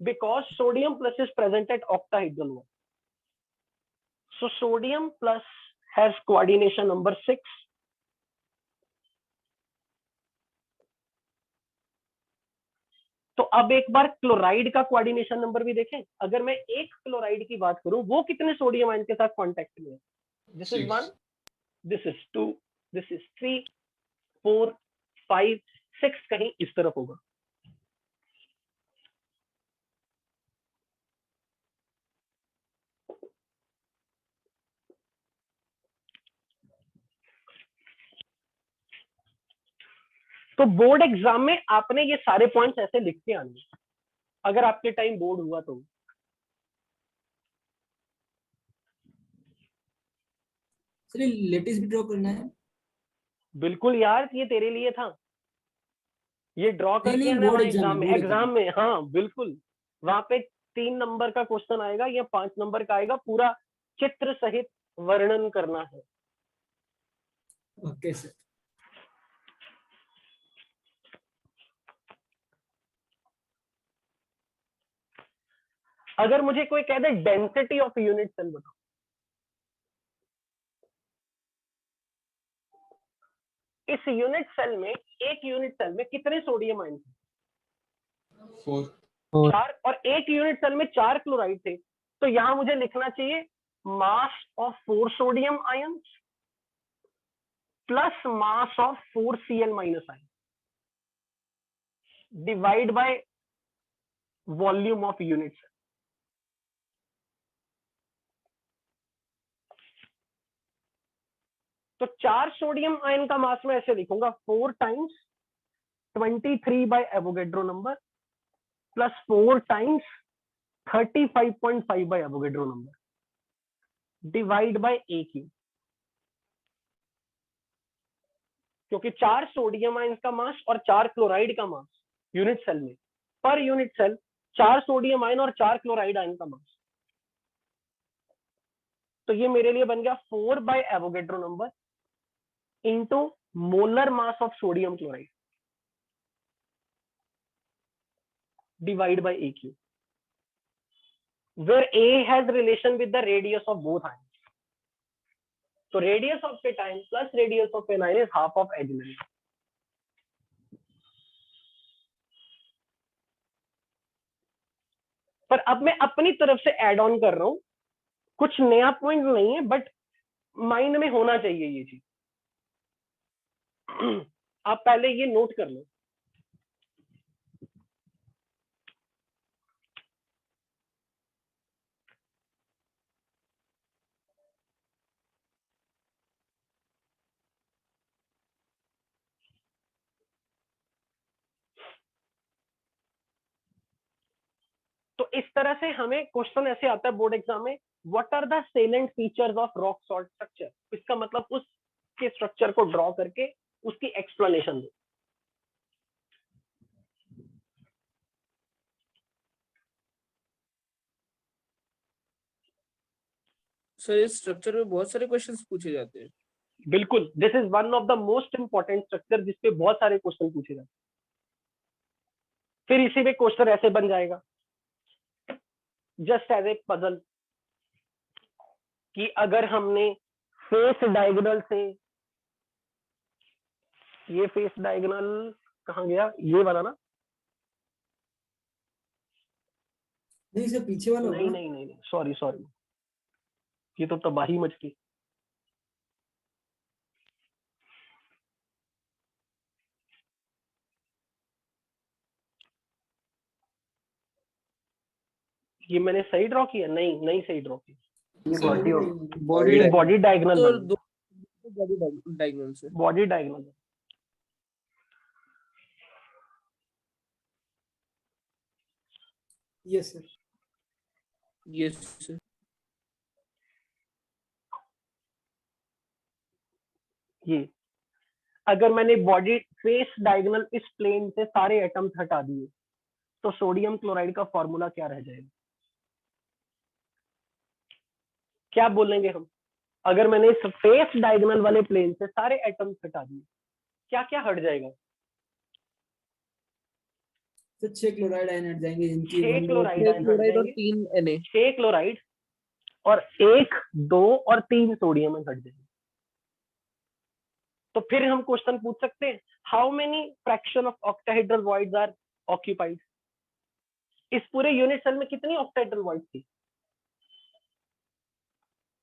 because sodium plus is present eight octahedral one. So sodium plus has coordination number 6। तो अब एक बार क्लोराइड का कोऑर्डिनेशन नंबर भी देखें। अगर मैं एक क्लोराइड की बात करूं, वो कितने सोडियम आयन के साथ कांटेक्ट में है? This is 1, this is 2, this is 3, 4, 5, 6 कहीं इस तरफ होगा। तो बोर्ड एग्जाम में आपने ये सारे पॉइंट्स ऐसे लिख के आने, अगर आपके टाइम बोर्ड हुआ तो। सर लेटेस भी ड्रॉ करना है? बिल्कुल यार, ये तेरे लिए था। ये ड्रॉ करके आना बोर्ड वहाँ एग्जाम में, एग्जाम में। हाँ बिल्कुल, वहां पे 3 नंबर का क्वेश्चन आएगा या 5 नंबर का आएगा, पूरा चित्र सहित वर्णन करना है। Okay sir. अगर मुझे कोई कह दे डेंसिटी ऑफ यूनिट सेल बताओ, इस यूनिट सेल में, एक यूनिट सेल में कितने सोडियम आयन थे? 4। और एक यूनिट सेल में 4 क्लोराइड थे। तो यहां मुझे लिखना चाहिए mass of 4 sodium ions plus mass of 4 Cl minus ion divide by volume of unit cell. तो 4 सोडियम आयन का मास में ऐसे लिखूंगा 4 times 23 by Avogadro number plus 4 times 35.5 by Avogadro number divide by AQ। क्योंकि 4 सोडियम आयन का मास और 4 chloride का mass unit cell में, पर यूनिट सेल 4 सोडियम आयन और 4 क्लोराइड आयन का मास। तो ये मेरे लिए बन गया 4 by Avogadro number into molar mass of sodium chloride divide by AQ, where A has relation with the radius of both ions. So radius of cation plus radius of anion is half of H length. पर अब मैं अपनी तरफ से add on कर रहा हूं, कुछ नया पॉइंट नहीं है, बट माइंड में होना चाहिए ये चीज। आप पहले ये नोट कर लो। तो इस तरह से हमें क्वेश्चन ऐसे आता है बोर्ड एग्जाम में, what are the salient features of rock salt structure. इसका मतलब उसके स्ट्रक्चर को ड्रॉ करके उसकी एक्सप्लेनेशन दो। सर इस स्ट्रक्चर में बहुत सारे क्वेश्चंस पूछे जाते हैं। बिल्कुल, this is one of the most important structure जिसपे बहुत सारे क्वेश्चन पूछे जाते हैं। फिर इसी में क्वेश्चन ऐसे बन जाएगा जस्ट एज ए पजल, कि अगर हमने फेस डायगोनल से, ये फेस डायगोनल कहाँ गया, ये वाला ना, नहीं सर पीछे वाला नहीं होगा। नहीं नहीं सॉरी सॉरी, ये तो तबाही मच गई। ये मैंने सही ड्रॉ किया? नहीं नहीं सही ड्रॉ किया। ये बॉडी होगी। बॉडी डायगोनल तो बन, दो बॉडी डायगोनल से। Body diagonal. Yes sir. Yes sir. ये अगर मैंने बॉडी फेस डायगोनल इस प्लेन से सारे एटम्स हटा दिए तो सोडियम क्लोराइड का फॉर्मूला क्या रह जाएगा? क्या बोलेंगे हम? अगर मैंने इस फेस डायगोनल वाले प्लेन से सारे एटम्स हटा दिए, क्या क्या हट जाएगा? तो 6 क्लोराइड आयन हट जाएंगे जिनकी 6 क्लोराइड आयन हट क्लोराइड और जाएंगे, 3 Na। 6 क्लोराइड और 1, 2 और 3 सोडियम हट जाएंगे। तो फिर हम क्वेश्चन पूछ सकते हैं, how many fraction of octahedral voids are occupied? इस पूरे यूनिट सेल में कितनी ऑक्टाहेड्रल वॉइड्स थी?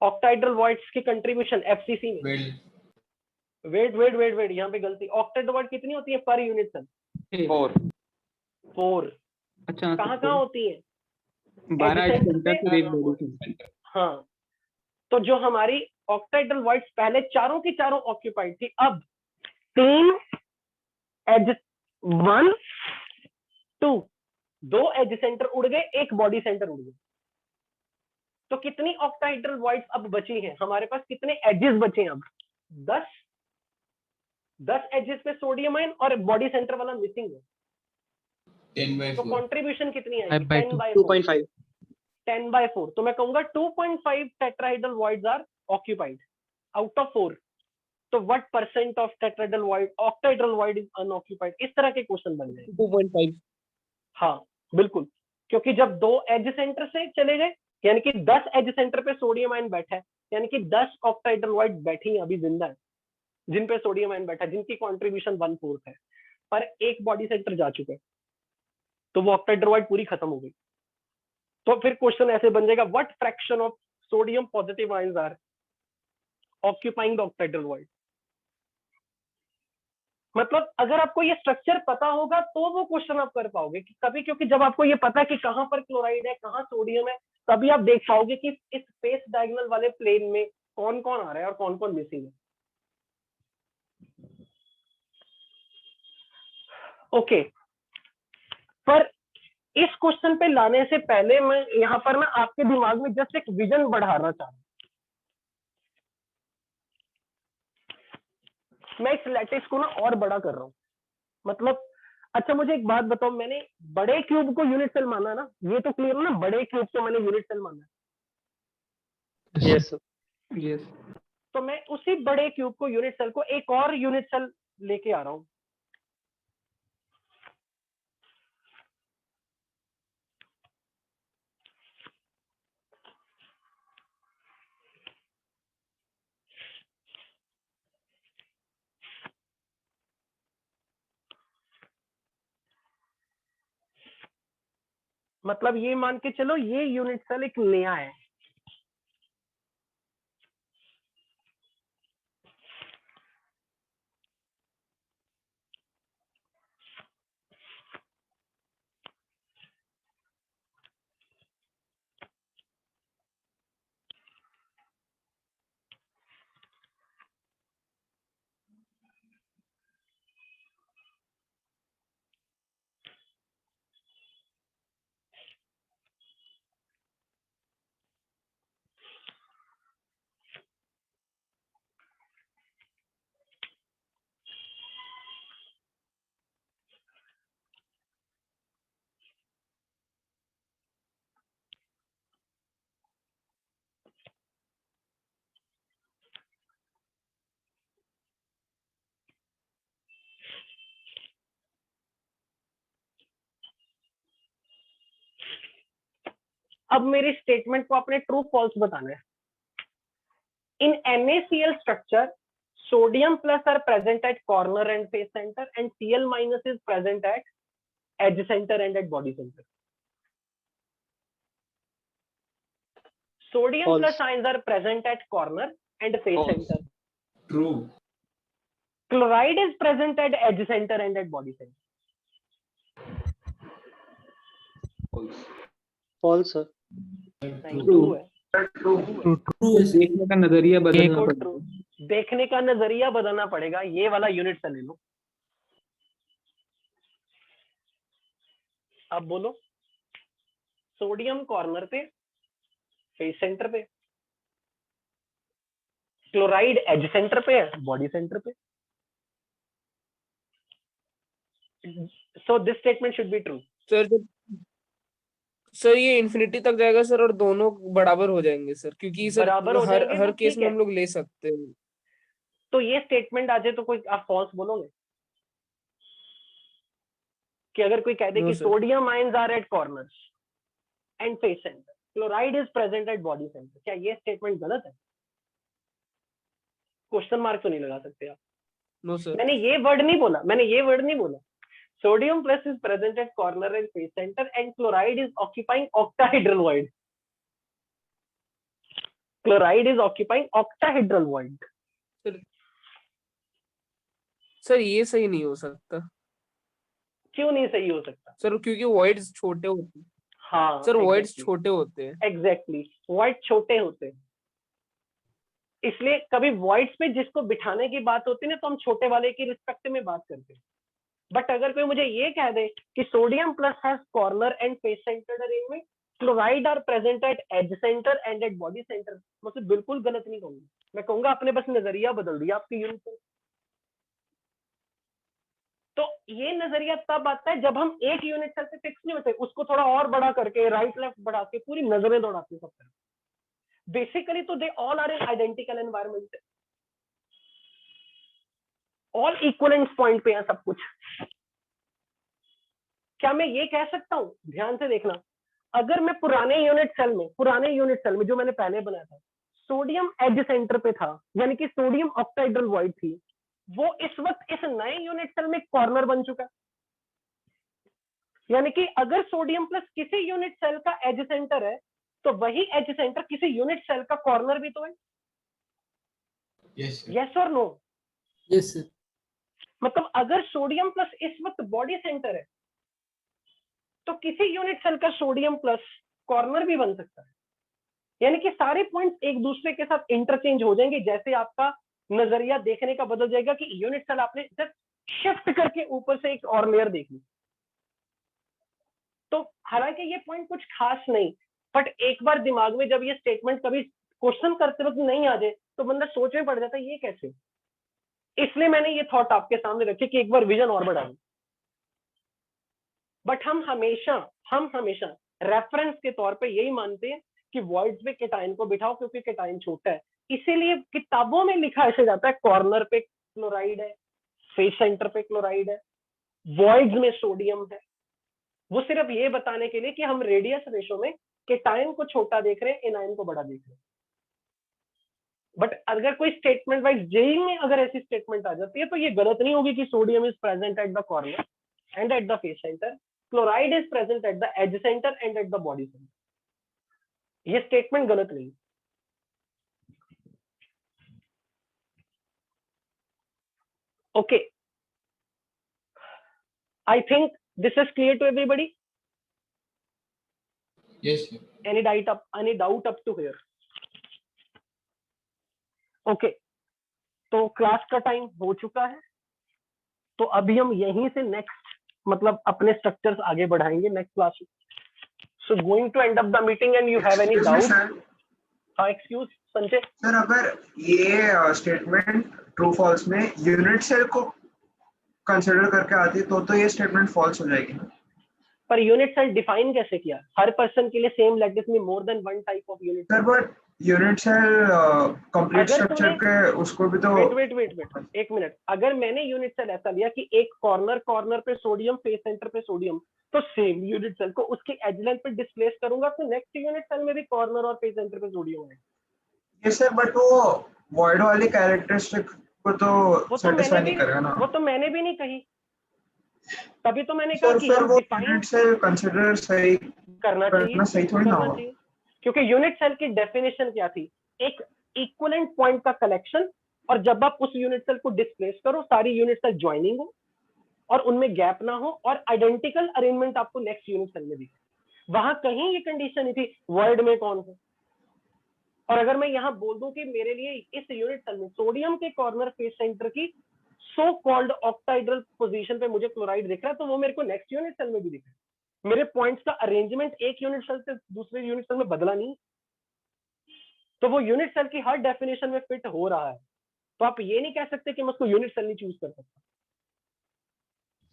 ऑक्टाहेड्रल वॉइड्स की कंट्रीब्यूशन एफसीसी में, वेट यहाँ पे गलती, ऑक्टाहेड्रल वॉइड कितनी होती है पर यूनिट सेल? 4। अच्छा कहाँ कहाँ होती है? 12 Adjacent सेंटर से- फिर एक बॉडी सेंटर। हाँ, तो जो हमारी ऑक्टाहेड्रल वॉइड्स पहले चारों की चारों ऑक्यूपाइड थी, अब 3 एज 1 2 2 एज सेंटर उड़ गए, एक बॉडी सेंटर उड़ गए। तो कितनी ऑक्टाहेड्रल वॉइड्स अब बची हैं? हमारे पास कितने एजेस बचे हैं अब? 10 एजेस पे सोडियम आयन और बॉडी सेंटर वाला मिसिंग है। 10/4 तो कंट्रीब्यूशन कितनी आएगी? 5/2 10/4 2.5 10/4। तो मैं कहूंगा 2.5 tetrahedral voids are occupied out of 4। तो what percent of tetrahedral void, octahedral void is unoccupied? इस तरह के क्वेश्चन बन जाएंगे। 2.5। हाँ बिल्कुल, क्योंकि जब 2 एज सेंटर से चले गए, यानी कि 10 एज सेंटर पे सोडियम आयन बैठा है, यानी कि 10 ऑक्टाहेड्रल वॉइड बैठी हैं अभी जिंदा है, जिन पे सोडियम आयन बैठा है, जिनकी कंट्रीब्यूशन 1/4 है, पर एक बॉडी सेंटर जा चुका है, तो वो ऑक्टाहेड्रल वॉइड पूरी खत्म हो गई। तो फिर क्वेश्चन ऐसे बन जाएगा, what fraction of sodium positive ions are occupying the octahedral void? मतलब अगर आपको ये स्ट्रक्चर पता होगा तो वो क्वेश्चन आप कर पाओगे कि कभी, क्योंकि जब आपको ये पता है कि कहां पर क्लोराइड है, कहां सोडियम है, तभी आप देख पाओगे कि इस फेस डायगोनल वाले प्लेन में कौन कौन आ रहा है और कौन कौन मिसिंग है। ओके, पर इस क्वेश्चन पे लाने से पहले मैं यहाँ पर ना आपके दिमाग में जस्ट एक विजन बढ़ाना चाह रहा हूँ। मैं इस लैटिस को ना और बड़ा कर रहा हूँ, मतलब अच्छा मुझे एक बात बताओ, मैंने बड़े क्यूब को यूनिट सेल माना ना, ये तो क्लियर है ना, बड़े क्यूब को मैंने यूनिट सेल माना है। यस यस तो मैं उसी बड़े क्यूब को यूनिट सेल को एक और यूनिट सेल लेके आ रहा हूँ। मतलब ये मान के चलो ये यूनिट सेल एक नया है, अब मेरी स्टेटमेंट को अपने ट्रू फॉल्स बताना है। इन NaCl structure, sodium plus are present at corner and face center, and Cl minus is present at edge center and at body center. Sodium False. plus ions are present at corner and face False. center. True. Chloride is present at edge center and at body center. False. False sir. नहीं, true है। देखने का नजरिया बदलना देखो, पड़ेगा। true। देखने का नजरिया बदलना पड़ेगा। ये वाला यूनिट से ले लो। अब बोलो, सोडियम कॉर्नर पे, फेस सेंटर पे, क्लोराइड एज सेंटर पे है, बॉडी सेंटर पे। So this statement should be true. Sir ये इन्फिनिटी तक जाएगा सर, और दोनों बराबर हो जाएंगे सर, क्योंकि सर बराबर हो हर जाएंगे हर तो केस ठीक में है। हम लोग ले सकते हैं। तो ये स्टेटमेंट आ जाए तो कोई आप फॉल्स बोलोगे? कि अगर कोई कह दे No, कि sir. Sodium ions are at corners and face centre, chloride is present at body centre, क्या ये स्टेटमेंट गलत है? क्वेश्चन मार्क तो नहीं लगा सकते आप। No sir. मैंने ये वर्ड नहीं बोला। Sodium plus is present at corner and face center, and chloride is occupying octahedral void. Chloride is occupying octahedral void. Sir ये सही नहीं हो सकता। क्यों नहीं सही हो सकता? सर क्योंकि वॉइड्स छोटे होते हैं। हाँ सर वॉइड्स exactly. छोटे होते हैं। एग्जैक्टली void छोटे होते हैं, इसलिए कभी voids पे जिसको बिठाने की बात होती है ना, तो हम छोटे वाले की रिस्पेक्ट में बात करते हैं। बट अगर कोई मुझे ये कह दे कि sodium plus has corner and face centred arrangement, chloride are present at edge centre and at body centre, मैं उसे बिल्कुल गलत नहीं कहूंगा। मैं कहूंगा आपने बस नजरिया बदल दिया आपकी यूनिट से। तो ये नजरिया तब आता है जब हम एक यूनिट सेल पे फिक्स नहीं होते, उसको थोड़ा और बड़ा करके राइट लेफ्ट बढ़ा के पूरी नजरें दौड़ाते हैं सब तरफ। बेसिकली तो they all are in identical environment, all equivalent point पे है सब कुछ। क्या मैं ये कह सकता हूं, ध्यान से देखना, अगर मैं पुराने यूनिट सेल में जो मैंने पहले बनाया था, सोडियम एज सेंटर पे था, यानी कि सोडियम ऑक्टाइड्रल वॉइड थी, वो इस वक्त इस नए यूनिट सेल में कॉर्नर बन चुका है। यानी कि अगर सोडियम प्लस किसी यूनिट सेल का एज सेंटर है, तो वही एज सेंटर किसी यूनिट सेल का कॉर्नर भी तो है। यस और नो? Yes sir. मतलब अगर सोडियम प्लस इस वक्त बॉडी सेंटर है, तो किसी यूनिट सेल का सोडियम प्लस कॉर्नर भी बन सकता है। यानी कि सारे पॉइंट्स एक दूसरे के साथ इंटरचेंज हो जाएंगे, जैसे आपका नजरिया देखने का बदल जाएगा कि यूनिट सेल आपने जस्ट शिफ्ट करके ऊपर से एक और लेयर देख ली। तो हालांकि ये पॉइंट कुछ खास नहीं, बट एक बार दिमाग में जब ये स्टेटमेंट कभी क्वेश्चन करते वक्त नहीं आ जाए, तो बंदा सोच में पड़ जाता है ये कैसे। इसलिए मैंने ये थॉट आपके सामने रखी कि एक बार विजन और बढ़ा दें। बट हम हमेशा रेफरेंस के तौर पे यही मानते हैं कि वॉइड्स पे केटाइन को बिठाओ, क्योंकि केटाइन छोटा है। इसीलिए किताबों में लिखा ऐसे जाता है, कॉर्नर पे क्लोराइड है, फेस सेंटर पे क्लोराइड है, वॉइड्स में सोडियम है। वो सिर्फ ये बताने के लिए कि हम रेडियस रेशो में केटाइन को छोटा देख रहे हैं, एनाइन को बड़ा देख रहे हैं। बट अगर कोई स्टेटमेंट वाइज जेई में अगर ऐसी स्टेटमेंट आ जाती है, तो ये गलत नहीं होगी कि sodium is present at the corner and at the face centre, chloride is present at the edge centre and at the body centre. ये स्टेटमेंट गलत नहीं। Okay, I think this is clear to everybody. Yes, sir. Any doubt up to here? Okay, तो class का time हो चुका है, तो अभी हम यहीं से नेक्स्ट मतलब अपने स्ट्रक्चर्स आगे बढ़ाएंगे नेक्स्ट क्लास में। So going to end up the meeting and you have any doubt? हाँ, एक्सक्यूज संजय सर, अगर ये स्टेटमेंट ट्रू फॉल्स में यूनिट सेल को कंसीडर करके आती है, तो ये स्टेटमेंट फॉल्स हो जाएगी। पर यूनिट सेल डिफाइन कैसे किया? हर पर्सन के लिए सेम लेट दिस में more than one type of unit. Sir, but unit cell complete अगर स्ट्रक्चर तूने के उसको भी तो वेट एक मिनट, अगर मैंने यूनिट सेल ऐसा लिया कि एक कॉर्नर पे सोडियम, फेस सेंटर पे सोडियम, तो सेम यूनिट सेल को उसके एज लाइन पे डिस्प्लेस करूंगा तो नेक्स्ट यूनिट सेल में भी कॉर्नर और फेस सेंटर पे सोडियम है। ये सर बट वो वॉइड वाली कैरेक्टरिस्टिक को तो वो तो सेटिस्फाई मैंने नहीं भी करेगा ना। वो तो मैंने भी नहीं कही, तभी तो मैंने कहा सर कि फिर हम वो डिफाइन यूनिट सेल कंसीडर सही करना करना सही थोड़ी ना होगा। चाहिए, क्योंकि यूनिट सेल की डेफिनेशन क्या थी, एक इक्विवेलेंट पॉइंट का कलेक्शन, और जब आप उस यूनिट सेल को डिस्प्लेस करो सारी यूनिट सेल ज्वाइनिंग हो और उनमें गैप ना हो और आइडेंटिकल अरेंजमेंट आपको नेक्स्ट यूनिट सेल में दिखे। वहां कहीं ये कंडीशन नहीं थी वर्ड में कौन है। और अगर मैं यहाँ बोल दूं कि मेरे लिए इस यूनिट सेल में सोडियम के कॉर्नर फेस सेंटर की सो कॉल्ड ऑक्टाइड्रल पोजीशन पे मुझे क्लोराइड दिख रहा है, तो वो मेरे को नेक्स्ट यूनिट सेल में भी दिख रहा है। मेरे पॉइंट्स का अरेंजमेंट एक यूनिट सेल से दूसरे यूनिट सेल में बदला नहीं, तो वो यूनिट सेल की हर डेफिनेशन में फिट हो रहा है। तो आप ये नहीं कह सकते कि मैं उसको यूनिट सेल नहीं चूज कर सकता।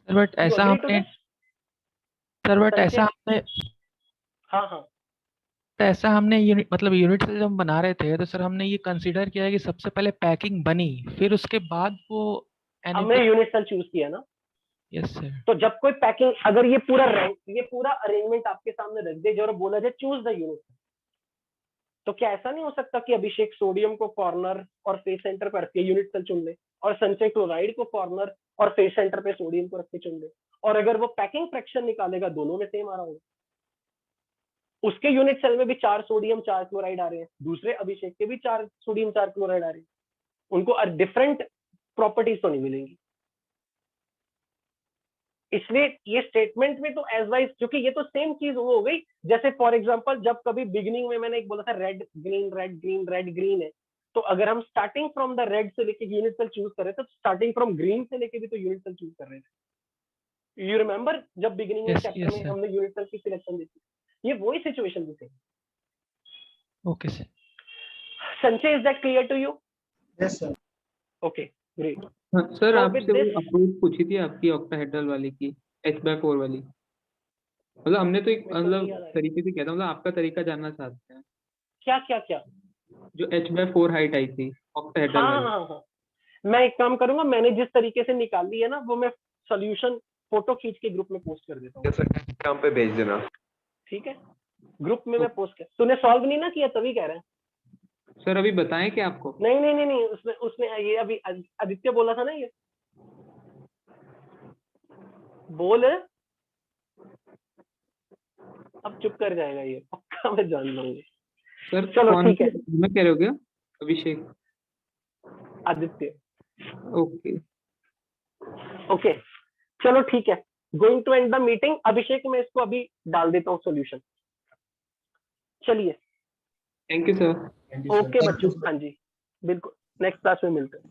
सर बट You ऐसा agree to हमने this? Sir but Sanjay? ऐसा हमने हाँ तो ऐसा हमने यूनिट मतलब यूनिट से जब हम बना रहे थे तो सर हमने ये कंसीडर किया है कि सबसे पहले पैकिंग बनी फिर उसके बाद वो हमने यूनिट सेल चूज किया ना। Yes sir. तो जब कोई पैकिंग, अगर ये पूरा अरेंजमेंट आपके सामने रख दे और बोला जाए चूज द यूनिट, तो क्या ऐसा नहीं हो सकता कि अभिषेक सोडियम को कॉर्नर और फेस सेंटर पर रख के यूनिट सेल चुन ले, और संजय क्लोराइड को कॉर्नर और फेस सेंटर पे सोडियम को रख के चुन ले, और अगर वो पैकिंग फ्रैक्शन निकालेगा दोनों में सेम आ रहा होगा। उसके यूनिट सेल में भी 4 सोडियम 4 क्लोराइड आ रहे हैं, दूसरे अभिषेक के भी 4 सोडियम 4 क्लोराइड आ रहे हैं, उनको डिफरेंट प्रॉपर्टीज तो नहीं मिलेंगी। इसलिए ये स्टेटमेंट में तो एज वाइज, क्योंकि ये तो सेम चीज हो गई। जैसे फॉर एग्जांपल जब कभी बिगिनिंग में मैंने एक बोला था रेड ग्रीन है, तो अगर हम स्टार्टिंग फ्रॉम द रेड से लेके यूनिट सेल चूज कर रहे थे, तो स्टार्टिंग फ्रॉम ग्रीन से लेके भी तो यूनिट सेल चूज कर रहे थे। यू रिमेंबर जब बिगिनिंग में चैप्टर में हमने यूनिट सेल की सिलेक्शन दी थी, ये वही सिचुएशन थी। Okay sir. Sanjay, is that clear to you? Yes sir. Okay great. Sir So आपसे with वो this- अप्रोच पूछी थी आपकी ऑक्टाहेड्रल वाली की, H/4 वाली, मतलब हमने तो एक मेरे को नहीं मतलब याद आ रहा। तरीके से किया था, मतलब आपका तरीका जानना चाहते हैं। क्या जो H/4 हाइट आई थी ऑक्टाहेड्रल वाली। हाँ, मैं एक काम करूंगा, मैंने जिस तरीके से निकाली है ना, वो मैं सॉल्यूशन फोटो खींच के ग्रुप में पोस्ट कर देता हूँ। टेलीग्राम पे भेज देना। ठीक है, ग्रुप में मैं पोस्ट कर। तूने सॉल्व नहीं ना किया तभी कह रहा है। सर अभी बताएं क्या आपको? नहीं, उसने ये अभी आदित्य बोला था ना, ये बोल, अब चुप कर जाएगा ये, पक्का मैं जान लूंगी। सर चलो ठीक है, मैं कह रहे हो क्या अभिषेक? आदित्य। ओके चलो ठीक है, going to end the meeting. Abhishek मैं इसको अभी डाल देता हूँ सॉल्यूशन। चलिए, थैंक यू सर। ओके बच्चों, हाँ जी बिल्कुल, नेक्स्ट क्लास में मिलते हैं।